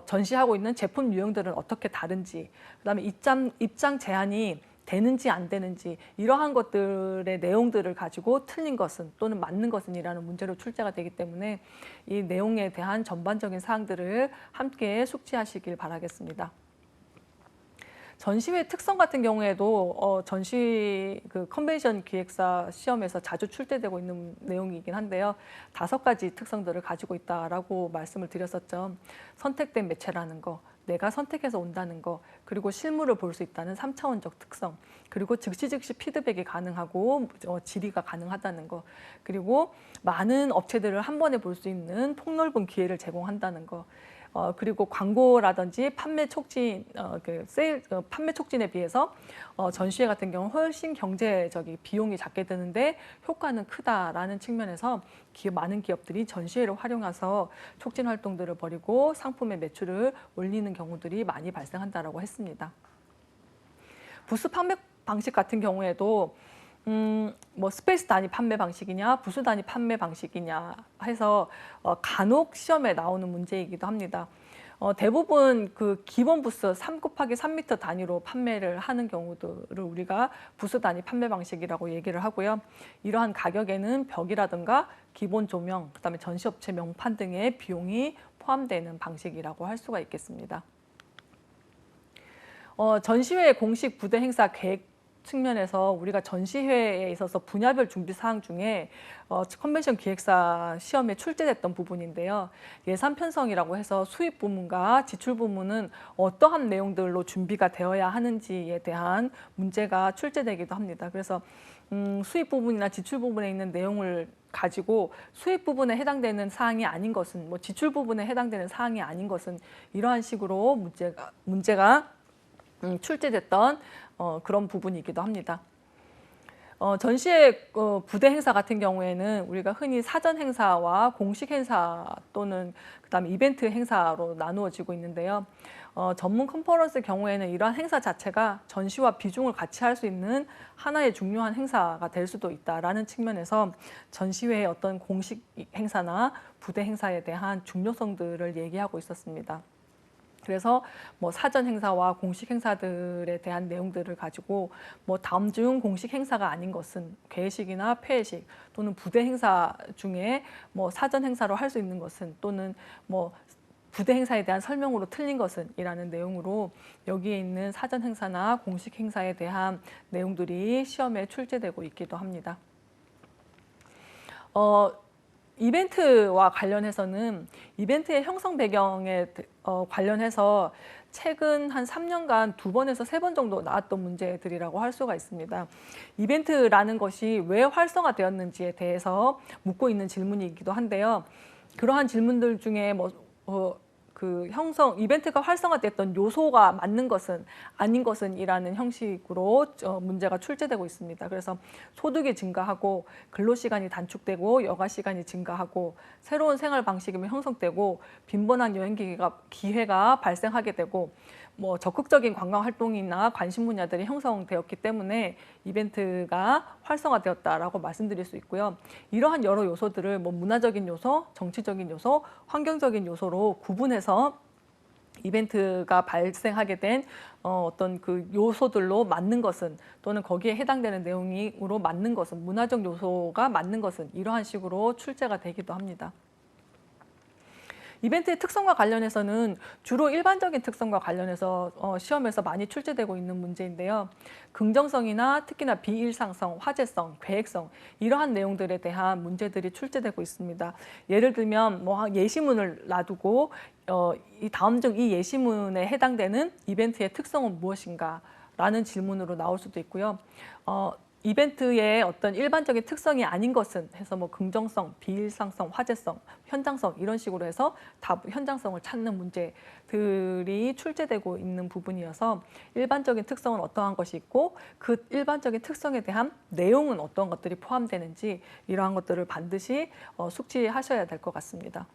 전시하고 있는 제품 유형들은 어떻게 다른지, 그다음에 입장 제한이 되는지 안 되는지, 이러한 것들의 내용들을 가지고 틀린 것은 또는 맞는 것은이라는 문제로 출제가 되기 때문에 이 내용에 대한 전반적인 사항들을 함께 숙지하시길 바라겠습니다. 전시회 특성 같은 경우에도 컨벤션 기획사 시험에서 자주 출제되고 있는 내용이긴 한데요. 5가지 특성들을 가지고 있다라고 말씀을 드렸었죠. 선택된 매체라는 거, 내가 선택해서 온다는 거, 그리고 실물을 볼 수 있다는 3차원적 특성, 그리고 즉시 피드백이 가능하고 질의가 가능하다는 거, 그리고 많은 업체들을 한 번에 볼 수 있는 폭넓은 기회를 제공한다는 거, 그리고 광고라든지 판매 촉진에 비해서 전시회 같은 경우는 훨씬 경제적인 비용이 작게 드는데 효과는 크다라는 측면에서 많은 기업들이 전시회를 활용해서 촉진 활동들을 벌이고 상품의 매출을 올리는 경우들이 많이 발생한다라고 했습니다. 부스 판매 방식 같은 경우에도 스페이스 단위 판매 방식이냐, 부수 단위 판매 방식이냐 해서 간혹 시험에 나오는 문제이기도 합니다. 대부분 그 기본 부스 3x3m 단위로 판매를 하는 경우들을 우리가 부수 단위 판매 방식이라고 얘기를 하고요. 이러한 가격에는 벽이라든가 기본 조명, 그다음에 전시업체 명판 등의 비용이 포함되는 방식이라고 할 수가 있겠습니다. 전시회 공식 부대 행사 계획 측면에서 우리가 전시회에 있어서 분야별 준비 사항 중에 컨벤션 기획사 시험에 출제됐던 부분인데요. 예산 편성이라고 해서 수입 부문과 지출 부문은 어떠한 내용들로 준비가 되어야 하는지에 대한 문제가 출제되기도 합니다. 그래서 수입 부분이나 지출 부분에 있는 내용을 가지고 수입 부분에 해당되는 사항이 아닌 것은, 지출 부분에 해당되는 사항이 아닌 것은 이러한 식으로 문제가 출제됐던 그런 부분이기도 합니다. 전시회 부대 행사 같은 경우에는 우리가 흔히 사전 행사와 공식 행사 또는 그다음에 이벤트 행사로 나누어지고 있는데요. 전문 컨퍼런스 경우에는 이러한 행사 자체가 전시와 비중을 같이 할 수 있는 하나의 중요한 행사가 될 수도 있다라는 측면에서 전시회의 어떤 공식 행사나 부대 행사에 대한 중요성들을 얘기하고 있었습니다. 그래서 사전 행사와 공식 행사들에 대한 내용들을 가지고 다음 중 공식 행사가 아닌 것은 개회식이나 폐회식 또는 부대 행사 중에 사전 행사로 할 수 있는 것은 또는 부대 행사에 대한 설명으로 틀린 것은 이라는 내용으로 여기에 있는 사전 행사나 공식 행사에 대한 내용들이 시험에 출제되고 있기도 합니다. 이벤트와 관련해서는 이벤트의 형성 배경에 관련해서 최근 한 3년간 2번에서 3번 정도 나왔던 문제들이라고 할 수가 있습니다. 이벤트라는 것이 왜 활성화되었는지에 대해서 묻고 있는 질문이기도 한데요. 그러한 질문들 중에 이벤트가 활성화됐던 요소가 맞는 것은 아닌 것은 이라는 형식으로 문제가 출제되고 있습니다. 그래서 소득이 증가하고 근로시간이 단축되고 여가시간이 증가하고 새로운 생활 방식이 형성되고 빈번한 여행 기회가 발생하게 되고 적극적인 관광 활동이나 관심 분야들이 형성되었기 때문에 이벤트가 활성화되었다라고 말씀드릴 수 있고요. 이러한 여러 요소들을 문화적인 요소, 정치적인 요소, 환경적인 요소로 구분해서 이벤트가 발생하게 된 어떤 그 요소들로 맞는 것은 또는 거기에 해당되는 내용으로 맞는 것은 문화적 요소가 맞는 것은 이러한 식으로 출제가 되기도 합니다. 이벤트의 특성과 관련해서는 주로 일반적인 특성과 관련해서 시험에서 많이 출제되고 있는 문제인데요. 긍정성이나 특히나 비일상성, 화제성, 계획성 이러한 내용들에 대한 문제들이 출제되고 있습니다. 예를 들면 예시문을 놔두고 이 다음 중 이 예시문에 해당되는 이벤트의 특성은 무엇인가? 라는 질문으로 나올 수도 있고요. 이벤트의 어떤 일반적인 특성이 아닌 것은 해서 긍정성, 비일상성, 화제성, 현장성 이런 식으로 해서 현장성을 찾는 문제들이 출제되고 있는 부분이어서 일반적인 특성은 어떠한 것이 있고 그 일반적인 특성에 대한 내용은 어떤 것들이 포함되는지 이러한 것들을 반드시 숙지하셔야 될 것 같습니다.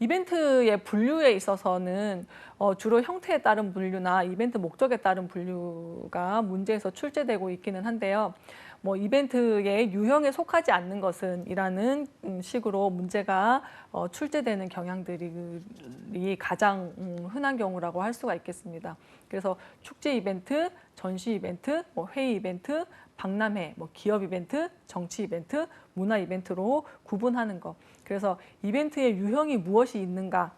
이벤트의 분류에 있어서는 주로 형태에 따른 분류나 이벤트 목적에 따른 분류가 문제에서 출제되고 있기는 한데요. 뭐 이벤트의 유형에 속하지 않는 것은 이라는 식으로 문제가 출제되는 경향들이 가장 흔한 경우라고 할 수가 있겠습니다. 그래서 축제 이벤트, 전시 이벤트, 뭐 회의 이벤트, 박람회, 뭐 기업 이벤트, 정치 이벤트, 문화 이벤트로 구분하는 것. 그래서 이벤트의 유형이 무엇이 있는가,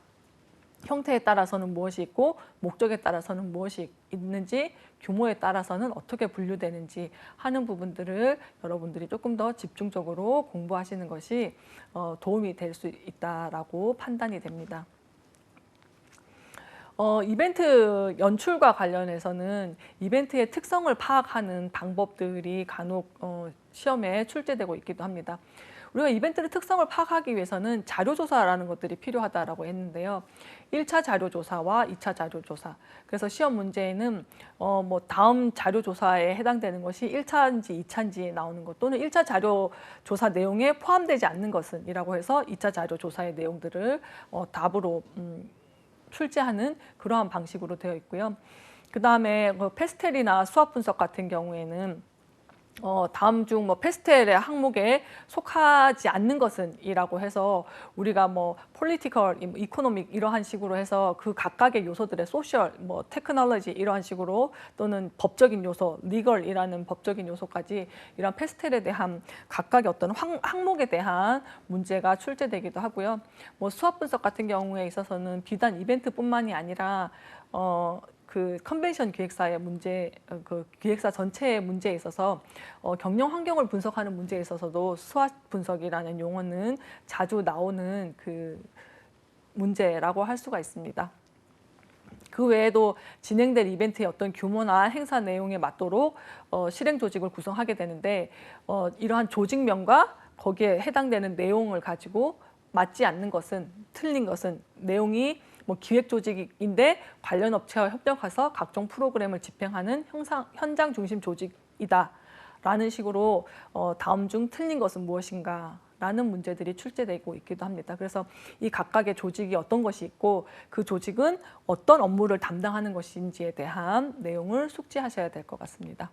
형태에 따라서는 무엇이 있고 목적에 따라서는 무엇이 있는지, 규모에 따라서는 어떻게 분류되는지 하는 부분들을 여러분들이 조금 더 집중적으로 공부하시는 것이 도움이 될 수 있다라고 판단이 됩니다. 이벤트 연출과 관련해서는 이벤트의 특성을 파악하는 방법들이 간혹 시험에 출제되고 있기도 합니다. 우리가 이벤트의 특성을 파악하기 위해서는 자료조사라는 것들이 필요하다라고 했는데요. 1차 자료조사와 2차 자료조사. 그래서 시험 문제에는 뭐 다음 자료조사에 해당되는 것이 1차인지 2차인지 나오는 것, 또는 1차 자료조사 내용에 포함되지 않는 것은 이라고 해서 2차 자료조사의 내용들을 답으로 출제하는 그러한 방식으로 되어 있고요. 그 다음에 패스텔이나 수학 분석 같은 경우에는 다음 중 뭐 패스텔의 항목에 속하지 않는 것은 이라고 해서 우리가 뭐 폴리티컬, 이코노믹 이러한 식으로 해서 그 각각의 요소들의 소셜, 뭐 테크놀로지 이러한 식으로, 또는 법적인 요소, 리걸이라는 법적인 요소까지 이런 패스텔에 대한 각각의 어떤 항목에 대한 문제가 출제되기도 하고요. 뭐 수학 분석 같은 경우에 있어서는 비단 이벤트뿐만이 아니라 그 컨벤션 기획사의 문제, 그 기획사 전체의 문제에 있어서 경영 환경을 분석하는 문제에 있어서도 수학 분석이라는 용어는 자주 나오는 그 문제라고 할 수가 있습니다. 그 외에도 진행될 이벤트의 어떤 규모나 행사 내용에 맞도록 실행 조직을 구성하게 되는데, 이러한 조직명과 거기에 해당되는 내용을 가지고 맞지 않는 것은, 틀린 것은, 내용이 뭐 기획 조직인데 관련 업체와 협력해서 각종 프로그램을 집행하는 현장 중심 조직이다 라는 식으로 다음 중 틀린 것은 무엇인가 라는 문제들이 출제되고 있기도 합니다. 그래서 이 각각의 조직이 어떤 것이 있고 그 조직은 어떤 업무를 담당하는 것인지에 대한 내용을 숙지하셔야 될 것 같습니다.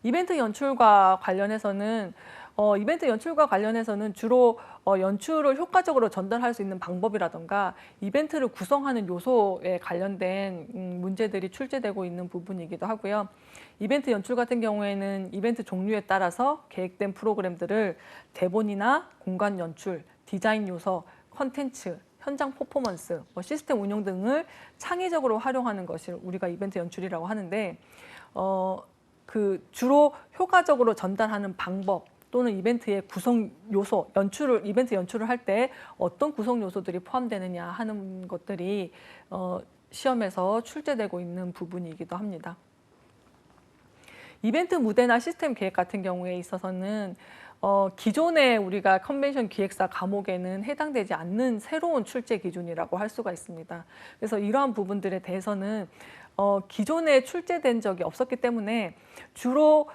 이벤트 연출과 관련해서는 주로 연출을 효과적으로 전달할 수 있는 방법이라던가 이벤트를 구성하는 요소에 관련된 문제들이 출제되고 있는 부분이기도 하고요. 이벤트 연출 같은 경우에는 이벤트 종류에 따라서 계획된 프로그램들을 대본이나 공간 연출, 디자인 요소, 컨텐츠, 현장 퍼포먼스, 시스템 운영 등을 창의적으로 활용하는 것을 우리가 이벤트 연출이라고 하는데, 그 주로 효과적으로 전달하는 방법 또는 이벤트의 구성 요소, 이벤트 연출을 할 때 어떤 구성 요소들이 포함되느냐 하는 것들이 시험에서 출제되고 있는 부분이기도 합니다. 이벤트 무대나 시스템 계획 같은 경우에 있어서는 기존의 우리가 컨벤션 기획사 과목에는 해당되지 않는 새로운 출제 기준이라고 할 수가 있습니다. 그래서 이러한 부분들에 대해서는 기존에 출제된 적이 없었기 때문에 주로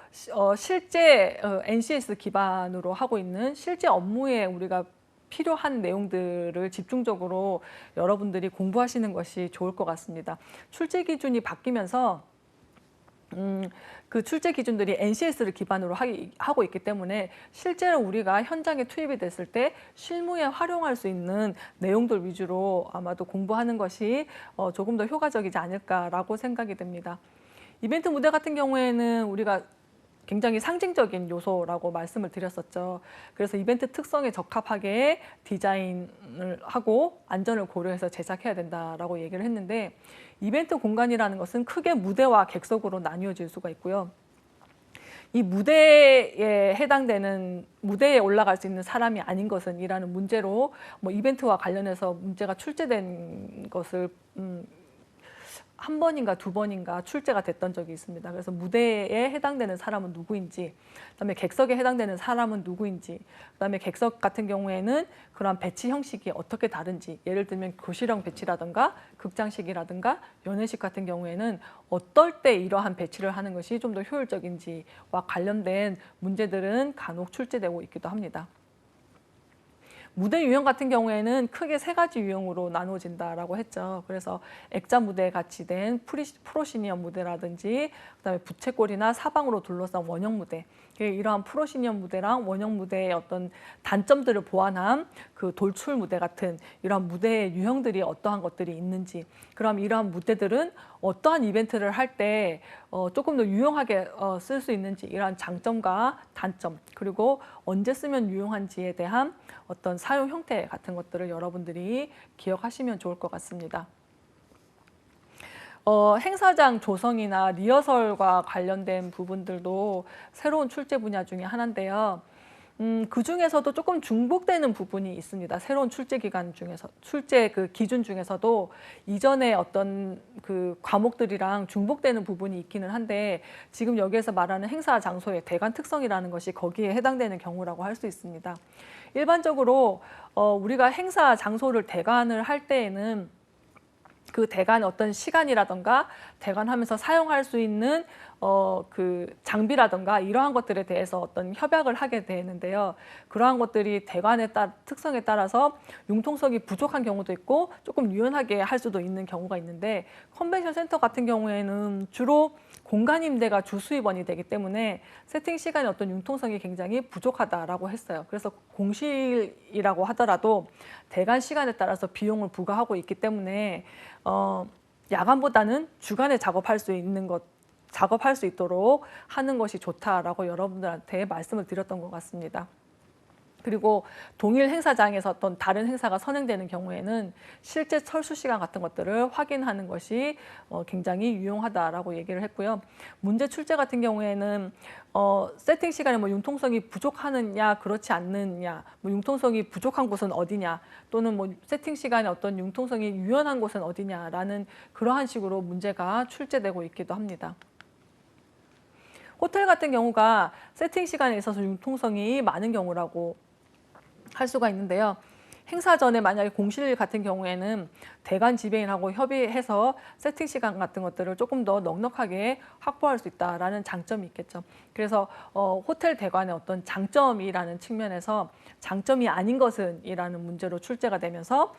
실제 NCS 기반으로 하고 있는 실제 업무에 우리가 필요한 내용들을 집중적으로 여러분들이 공부하시는 것이 좋을 것 같습니다. 출제 기준이 바뀌면서 그 출제 기준들이 NCS를 기반으로 하고 있기 때문에 실제로 우리가 현장에 투입이 됐을 때 실무에 활용할 수 있는 내용들 위주로 아마도 공부하는 것이 조금 더 효과적이지 않을까라고 생각이 됩니다. 이벤트 무대 같은 경우에는 우리가 굉장히 상징적인 요소라고 말씀을 드렸었죠. 그래서 이벤트 특성에 적합하게 디자인을 하고 안전을 고려해서 제작해야 된다라고 얘기를 했는데, 이벤트 공간이라는 것은 크게 무대와 객석으로 나뉘어질 수가 있고요. 이 무대에 해당되는, 무대에 올라갈 수 있는 사람이 아닌 것은 이라는 문제로 뭐 이벤트와 관련해서 문제가 출제된 것을 한 번인가 두 번인가 출제가 됐던 적이 있습니다. 그래서 무대에 해당되는 사람은 누구인지, 그다음에 객석에 해당되는 사람은 누구인지, 그다음에 객석 같은 경우에는 그러한 배치 형식이 어떻게 다른지, 예를 들면 교실형 배치라든가 극장식이라든가 연회식 같은 경우에는 어떨 때 이러한 배치를 하는 것이 좀 더 효율적인지와 관련된 문제들은 간혹 출제되고 있기도 합니다. 무대 유형 같은 경우에는 크게 세 가지 유형으로 나누어진다라고 했죠. 그래서 액자 무대에 같이 된 프로시니엄 무대라든지 그다음에 부채꼴이나 사방으로 둘러싼 원형 무대, 이러한 프로시니엄 무대랑 원형 무대의 어떤 단점들을 보완한 그 돌출 무대 같은 이러한 무대의 유형들이 어떠한 것들이 있는지, 그럼 이러한 무대들은 어떠한 이벤트를 할 때 조금 더 유용하게 쓸 수 있는지, 이러한 장점과 단점, 그리고 언제 쓰면 유용한지에 대한 어떤 사용 형태 같은 것들을 여러분들이 기억하시면 좋을 것 같습니다. 행사장 조성이나 리허설과 관련된 부분들도 새로운 출제 분야 중에 하나인데요. 그 중에서도 조금 중복되는 부분이 있습니다. 새로운 출제 기간 중에서, 출제 그 기준 중에서도 이전에 어떤 그 과목들이랑 중복되는 부분이 있기는 한데, 지금 여기에서 말하는 행사 장소의 대관 특성이라는 것이 거기에 해당되는 경우라고 할 수 있습니다. 일반적으로 우리가 행사 장소를 대관을 할 때에는 그 대관의 어떤 시간이라던가 대관하면서 사용할 수 있는 그 장비라던가 이러한 것들에 대해서 어떤 협약을 하게 되는데요. 그러한 것들이 대관의 특성에 따라서 융통성이 부족한 경우도 있고 조금 유연하게 할 수도 있는 경우가 있는데, 컨벤션 센터 같은 경우에는 주로 공간 임대가 주 수입원이 되기 때문에 세팅 시간의 어떤 융통성이 굉장히 부족하다라고 했어요. 그래서 공실이라고 하더라도 대관 시간에 따라서 비용을 부과하고 있기 때문에 야간보다는 주간에 작업할 수 있도록 하는 것이 좋다라고 여러분들한테 말씀을 드렸던 것 같습니다. 그리고 동일 행사장에서 어떤 다른 행사가 선행되는 경우에는 실제 철수 시간 같은 것들을 확인하는 것이 굉장히 유용하다라고 얘기를 했고요. 문제 출제 같은 경우에는 세팅 시간에 뭐 융통성이 부족하느냐 그렇지 않느냐, 뭐 융통성이 부족한 곳은 어디냐, 또는 뭐 세팅 시간에 어떤 융통성이 유연한 곳은 어디냐라는 그러한 식으로 문제가 출제되고 있기도 합니다. 호텔 같은 경우가 세팅 시간에 있어서 융통성이 많은 경우라고 할 수가 있는데요. 행사 전에 만약에 공실 같은 경우에는 대관 지배인하고 협의해서 세팅 시간 같은 것들을 조금 더 넉넉하게 확보할 수 있다라는 장점이 있겠죠. 그래서 호텔 대관의 어떤 장점이라는 측면에서 장점이 아닌 것은 이라는 문제로 출제가 되면서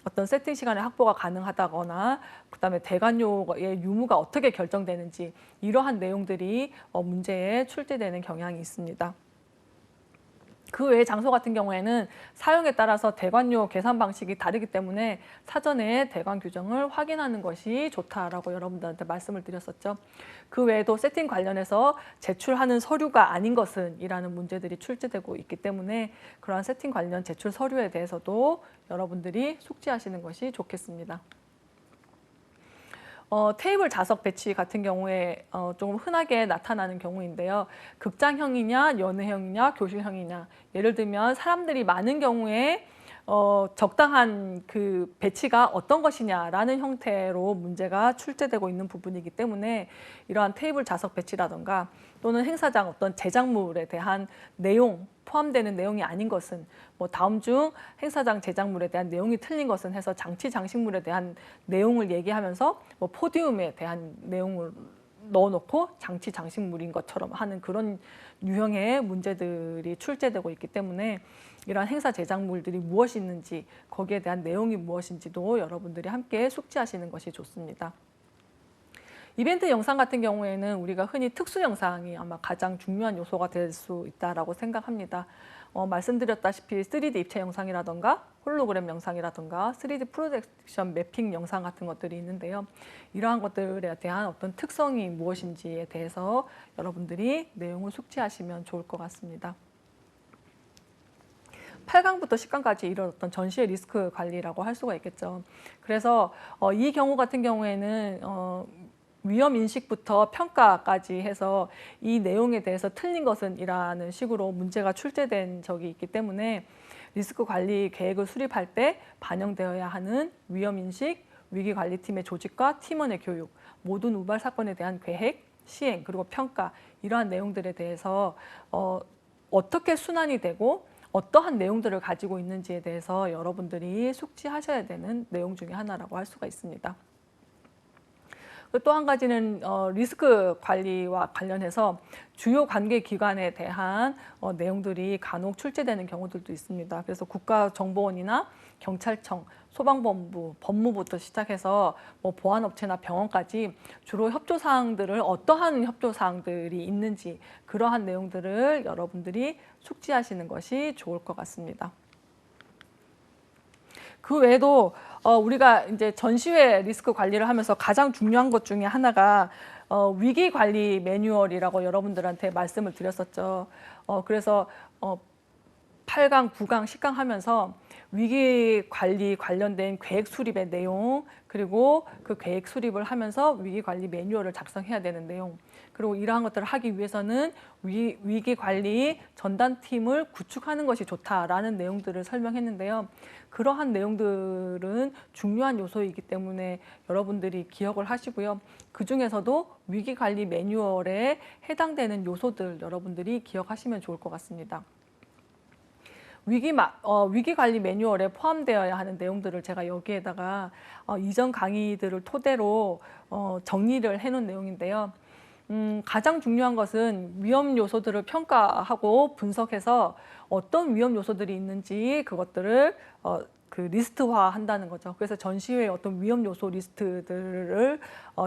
어떤 세팅 시간의 확보가 가능하다거나, 그다음에 대관료의 유무가 어떻게 결정되는지, 이러한 내용들이 문제에 출제되는 경향이 있습니다. 그 외의 장소 같은 경우에는 사용에 따라서 대관료 계산 방식이 다르기 때문에 사전에 대관 규정을 확인하는 것이 좋다라고 여러분들한테 말씀을 드렸었죠. 그 외에도 세팅 관련해서 제출하는 서류가 아닌 것은 이라는 문제들이 출제되고 있기 때문에 그러한 세팅 관련 제출 서류에 대해서도 여러분들이 숙지하시는 것이 좋겠습니다. 테이블 좌석 배치 같은 경우에 조금 흔하게 나타나는 경우인데요. 극장형이냐, 연회형이냐, 교실형이냐. 예를 들면 사람들이 많은 경우에 적당한 그 배치가 어떤 것이냐라는 형태로 문제가 출제되고 있는 부분이기 때문에 이러한 테이블 좌석 배치라던가 또는 행사장 어떤 제작물에 대한 내용, 포함되는 내용이 아닌 것은, 뭐 다음 중 행사장 제작물에 대한 내용이 틀린 것은 해서 장치 장식물에 대한 내용을 얘기하면서 뭐 포디움에 대한 내용을 넣어놓고 장치 장식물인 것처럼 하는 그런 유형의 문제들이 출제되고 있기 때문에 이러한 행사 제작물들이 무엇이 있는지, 거기에 대한 내용이 무엇인지도 여러분들이 함께 숙지하시는 것이 좋습니다. 이벤트 영상 같은 경우에는 우리가 흔히 특수 영상이 아마 가장 중요한 요소가 될 수 있다고 생각합니다. 말씀드렸다시피 3D 입체 영상이라던가 홀로그램 영상이라던가 3D 프로젝션 매핑 영상 같은 것들이 있는데요. 이러한 것들에 대한 어떤 특성이 무엇인지에 대해서 여러분들이 내용을 숙지하시면 좋을 것 같습니다. 8강부터 10강까지 이런 어떤 전시의 리스크 관리라고 할 수가 있겠죠. 그래서 이 경우 같은 경우에는 위험 인식부터 평가까지 해서 이 내용에 대해서 틀린 것은 이라는 식으로 문제가 출제된 적이 있기 때문에 리스크 관리 계획을 수립할 때 반영되어야 하는 위험 인식, 위기관리팀의 조직과 팀원의 교육, 모든 우발 사건에 대한 계획, 시행, 그리고 평가, 이러한 내용들에 대해서 어떻게 순환이 되고 어떠한 내용들을 가지고 있는지에 대해서 여러분들이 숙지하셔야 되는 내용 중에 하나라고 할 수가 있습니다. 또 한 가지는 리스크 관리와 관련해서 주요 관계 기관에 대한 내용들이 간혹 출제되는 경우들도 있습니다. 그래서 국가정보원이나 경찰청, 소방본부, 법무부터 시작해서 뭐 보안업체나 병원까지 주로 협조사항들을 어떠한 협조사항들이 있는지 그러한 내용들을 여러분들이 숙지하시는 것이 좋을 것 같습니다. 그 외에도 우리가 이제 전시회 리스크 관리를 하면서 가장 중요한 것 중에 하나가 위기 관리 매뉴얼이라고 여러분들한테 말씀을 드렸었죠. 그래서 8강, 9강, 10강 하면서 위기 관리 관련된 계획 수립의 내용, 그리고 그 계획 수립을 하면서 위기 관리 매뉴얼을 작성해야 되는 내용, 그리고 이러한 것들을 하기 위해서는 위기 관리 전담팀을 구축하는 것이 좋다라는 내용들을 설명했는데요. 그러한 내용들은 중요한 요소이기 때문에 여러분들이 기억을 하시고요. 그중에서도 위기 관리 매뉴얼에 해당되는 요소들 여러분들이 기억하시면 좋을 것 같습니다. 위기 관리 매뉴얼에 포함되어야 하는 내용들을 제가 여기에다가 이전 강의들을 토대로 정리를 해놓은 내용인데요. 가장 중요한 것은 위험 요소들을 평가하고 분석해서 어떤 위험 요소들이 있는지 그것들을 그 리스트화 한다는 거죠. 그래서 전시회에 어떤 위험 요소 리스트들을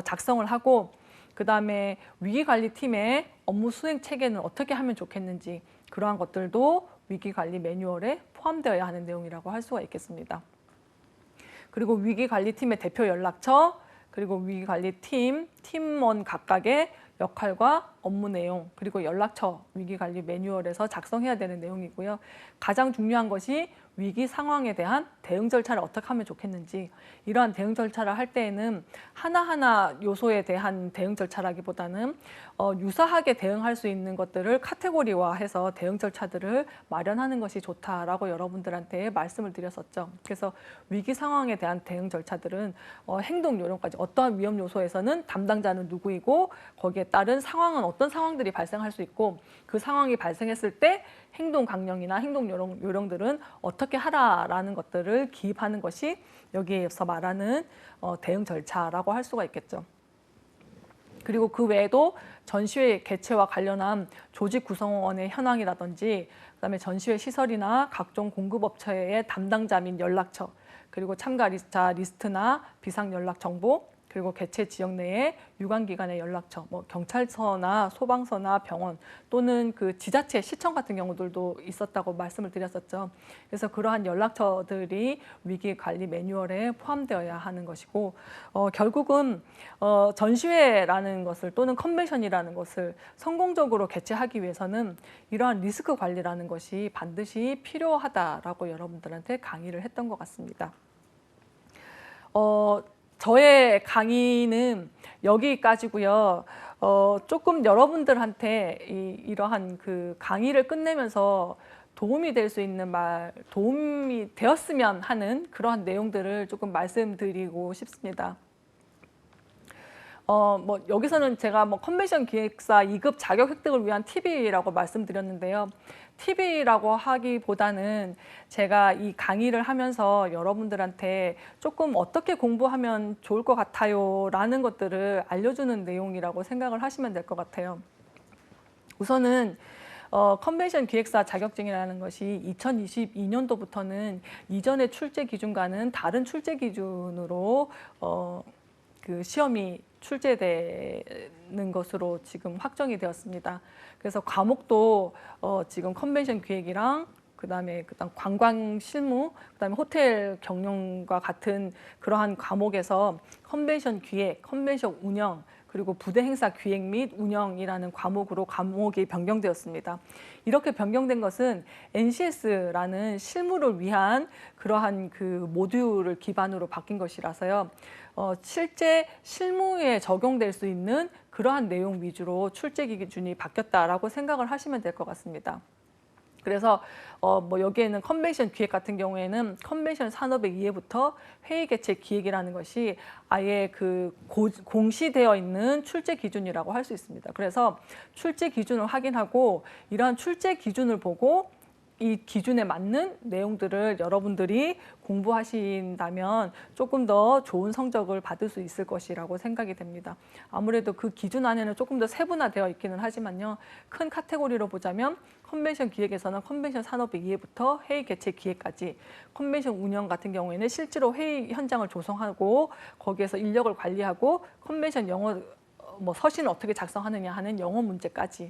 작성을 하고, 그 다음에 위기관리팀의 업무 수행 체계는 어떻게 하면 좋겠는지 그러한 것들도 위기관리 매뉴얼에 포함되어야 하는 내용이라고 할 수가 있겠습니다. 그리고 위기관리팀의 대표 연락처, 그리고 위기관리팀, 팀원 각각의 역할과 업무 내용, 그리고 연락처 위기관리 매뉴얼에서 작성해야 되는 내용이고요. 가장 중요한 것이 위기 상황에 대한 대응 절차를 어떻게 하면 좋겠는지, 이러한 대응 절차를 할 때에는 하나하나 요소에 대한 대응 절차라기보다는 유사하게 대응할 수 있는 것들을 카테고리화해서 대응 절차들을 마련하는 것이 좋다라고 여러분들한테 말씀을 드렸었죠. 그래서 위기 상황에 대한 대응 절차들은 행동 요령까지, 어떠한 위험 요소에서는 담당자는 누구이고 거기에 따른 상황은 어떤 상황들이 발생할 수 있고, 그 상황이 발생했을 때 행동 강령이나 행동 요령들은 어떻게 하라라는 것들을 기입하는 것이 여기에서 말하는 대응 절차라고 할 수가 있겠죠. 그리고 그 외에도 전시회 개최와 관련한 조직 구성원의 현황이라든지, 그다음에 전시회 시설이나 각종 공급업체의 담당자 및 연락처, 그리고 참가자 리스트나 비상 연락 정보, 그리고 개최 지역 내의 유관기관의 연락처, 뭐 경찰서나 소방서나 병원 또는 그 지자체, 시청 같은 경우들도 있었다고 말씀을 드렸었죠. 그래서 그러한 연락처들이 위기관리 매뉴얼에 포함되어야 하는 것이고, 결국은 전시회라는 것을 또는 컨벤션이라는 것을 성공적으로 개최하기 위해서는 이러한 리스크 관리라는 것이 반드시 필요하다라고 여러분들한테 강의를 했던 것 같습니다. 저의 강의는 여기까지고요. 조금 여러분들한테 이러한 그 강의를 끝내면서 도움이 될 수 있는 도움이 되었으면 하는 그러한 내용들을 조금 말씀드리고 싶습니다. 뭐 여기서는 제가 뭐 컨벤션 기획사 2급 자격 획득을 위한 팁이라고 말씀드렸는데요. 팁이라고 하기보다는 제가 이 강의를 하면서 여러분들한테 조금 어떻게 공부하면 좋을 것 같아요 라는 것들을 알려주는 내용이라고 생각을 하시면 될 것 같아요. 우선은 컨벤션 기획사 자격증이라는 것이 2022년도부터는 이전의 출제 기준과는 다른 출제 기준으로 그 시험이 출제되는 것으로 지금 확정이 되었습니다. 그래서 과목도 지금 컨벤션 기획이랑 그다음 관광 실무, 그다음에 호텔 경영과 같은 그러한 과목에서 컨벤션 기획, 컨벤션 운영, 그리고 부대 행사 기획 및 운영이라는 과목으로 과목이 변경되었습니다. 이렇게 변경된 것은 NCS라는 실무를 위한 그러한 그 모듈을 기반으로 바뀐 것이라서요. 실제 실무에 적용될 수 있는 그러한 내용 위주로 출제 기준이 바뀌었다라고 생각을 하시면 될 것 같습니다. 그래서 뭐 여기에는 컨벤션 기획 같은 경우에는 컨벤션 산업의 이해부터 회의 개최 기획이라는 것이 아예 그 공시되어 있는 출제 기준이라고 할 수 있습니다. 그래서 출제 기준을 확인하고 이러한 출제 기준을 보고 이 기준에 맞는 내용들을 여러분들이 공부하신다면 조금 더 좋은 성적을 받을 수 있을 것이라고 생각이 됩니다. 아무래도 그 기준 안에는 조금 더 세분화되어 있기는 하지만요. 큰 카테고리로 보자면 컨벤션 기획에서는 컨벤션 산업의 이해부터 회의 개최 기획까지, 컨벤션 운영 같은 경우에는 실제로 회의 현장을 조성하고 거기에서 인력을 관리하고 컨벤션 영어 서신을 어떻게 작성하느냐 하는 영어 문제까지,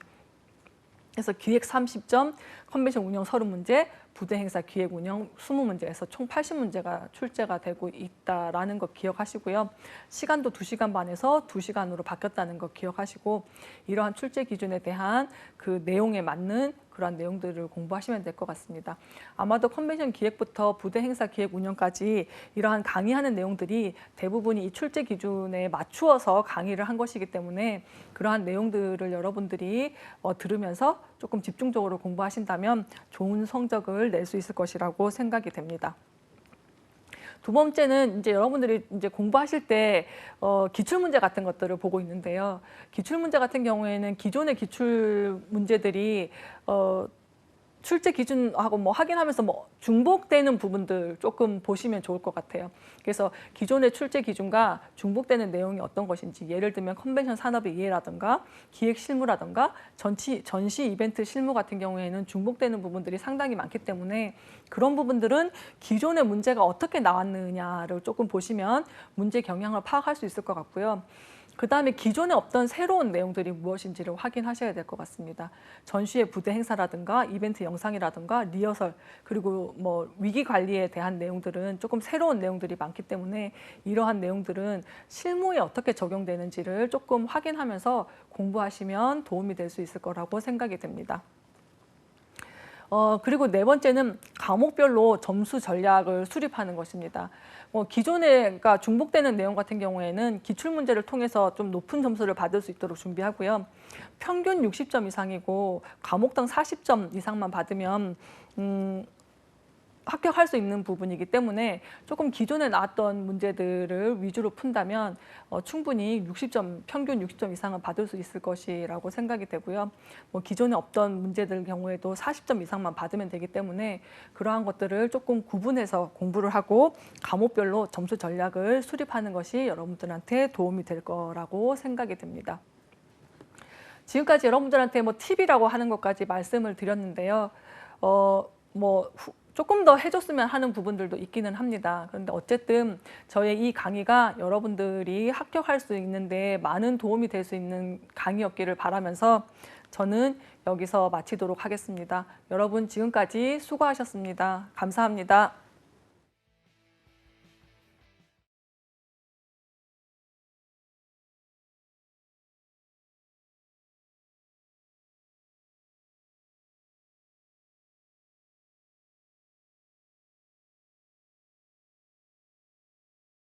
그래서 기획 30점, 컨벤션 운영 30문제, 부대 행사 기획 운영 20문제에서 총 80문제가 출제가 되고 있다라는 거 기억하시고요. 시간도 2시간 반에서 2시간으로 바뀌었다는 거 기억하시고, 이러한 출제 기준에 대한 그 내용에 맞는 그러한 내용들을 공부하시면 될 것 같습니다. 아마도 컨벤션 기획부터 부대 행사 기획 운영까지 이러한 강의하는 내용들이 대부분이 이 출제 기준에 맞추어서 강의를 한 것이기 때문에 그러한 내용들을 여러분들이 들으면서 조금 집중적으로 공부하신다면 좋은 성적을 낼 수 있을 것이라고 생각이 됩니다. 두 번째는 이제 여러분들이 이제 공부하실 때 기출 문제 같은 것들을 보고 있는데요. 기출 문제 같은 경우에는 기존의 기출 문제들이 출제 기준하고 확인하면서 중복되는 부분들 조금 보시면 좋을 것 같아요. 그래서 기존의 출제 기준과 중복되는 내용이 어떤 것인지, 예를 들면 컨벤션 산업의 이해라든가 기획 실무라든가 전시 이벤트 실무 같은 경우에는 중복되는 부분들이 상당히 많기 때문에 그런 부분들은 기존의 문제가 어떻게 나왔느냐를 조금 보시면 문제 경향을 파악할 수 있을 것 같고요. 그 다음에 기존에 없던 새로운 내용들이 무엇인지를 확인하셔야 될 것 같습니다. 전시회 부대 행사라든가 이벤트 영상이라든가 리허설, 그리고 위기 관리에 대한 내용들은 조금 새로운 내용들이 많기 때문에 이러한 내용들은 실무에 어떻게 적용되는지를 조금 확인하면서 공부하시면 도움이 될 수 있을 거라고 생각이 됩니다. 그리고 네 번째는 과목별로 점수 전략을 수립하는 것입니다. 기존에 그러니까 중복되는 내용 같은 경우에는 기출 문제를 통해서 좀 높은 점수를 받을 수 있도록 준비하고요. 평균 60점 이상이고 과목당 40점 이상만 받으면 합격할 수 있는 부분이기 때문에 조금 기존에 나왔던 문제들을 위주로 푼다면 충분히 60점, 평균 60점 이상은 받을 수 있을 것이라고 생각이 되고요. 기존에 없던 문제들 경우에도 40점 이상만 받으면 되기 때문에 그러한 것들을 조금 구분해서 공부를 하고 과목별로 점수 전략을 수립하는 것이 여러분들한테 도움이 될 거라고 생각이 됩니다. 지금까지 여러분들한테 팁이라고 하는 것까지 말씀을 드렸는데요. 조금 더 해줬으면 하는 부분들도 있기는 합니다. 그런데 어쨌든 저의 이 강의가 여러분들이 합격할 수 있는데 많은 도움이 될 수 있는 강의였기를 바라면서 저는 여기서 마치도록 하겠습니다. 여러분 지금까지 수고하셨습니다. 감사합니다.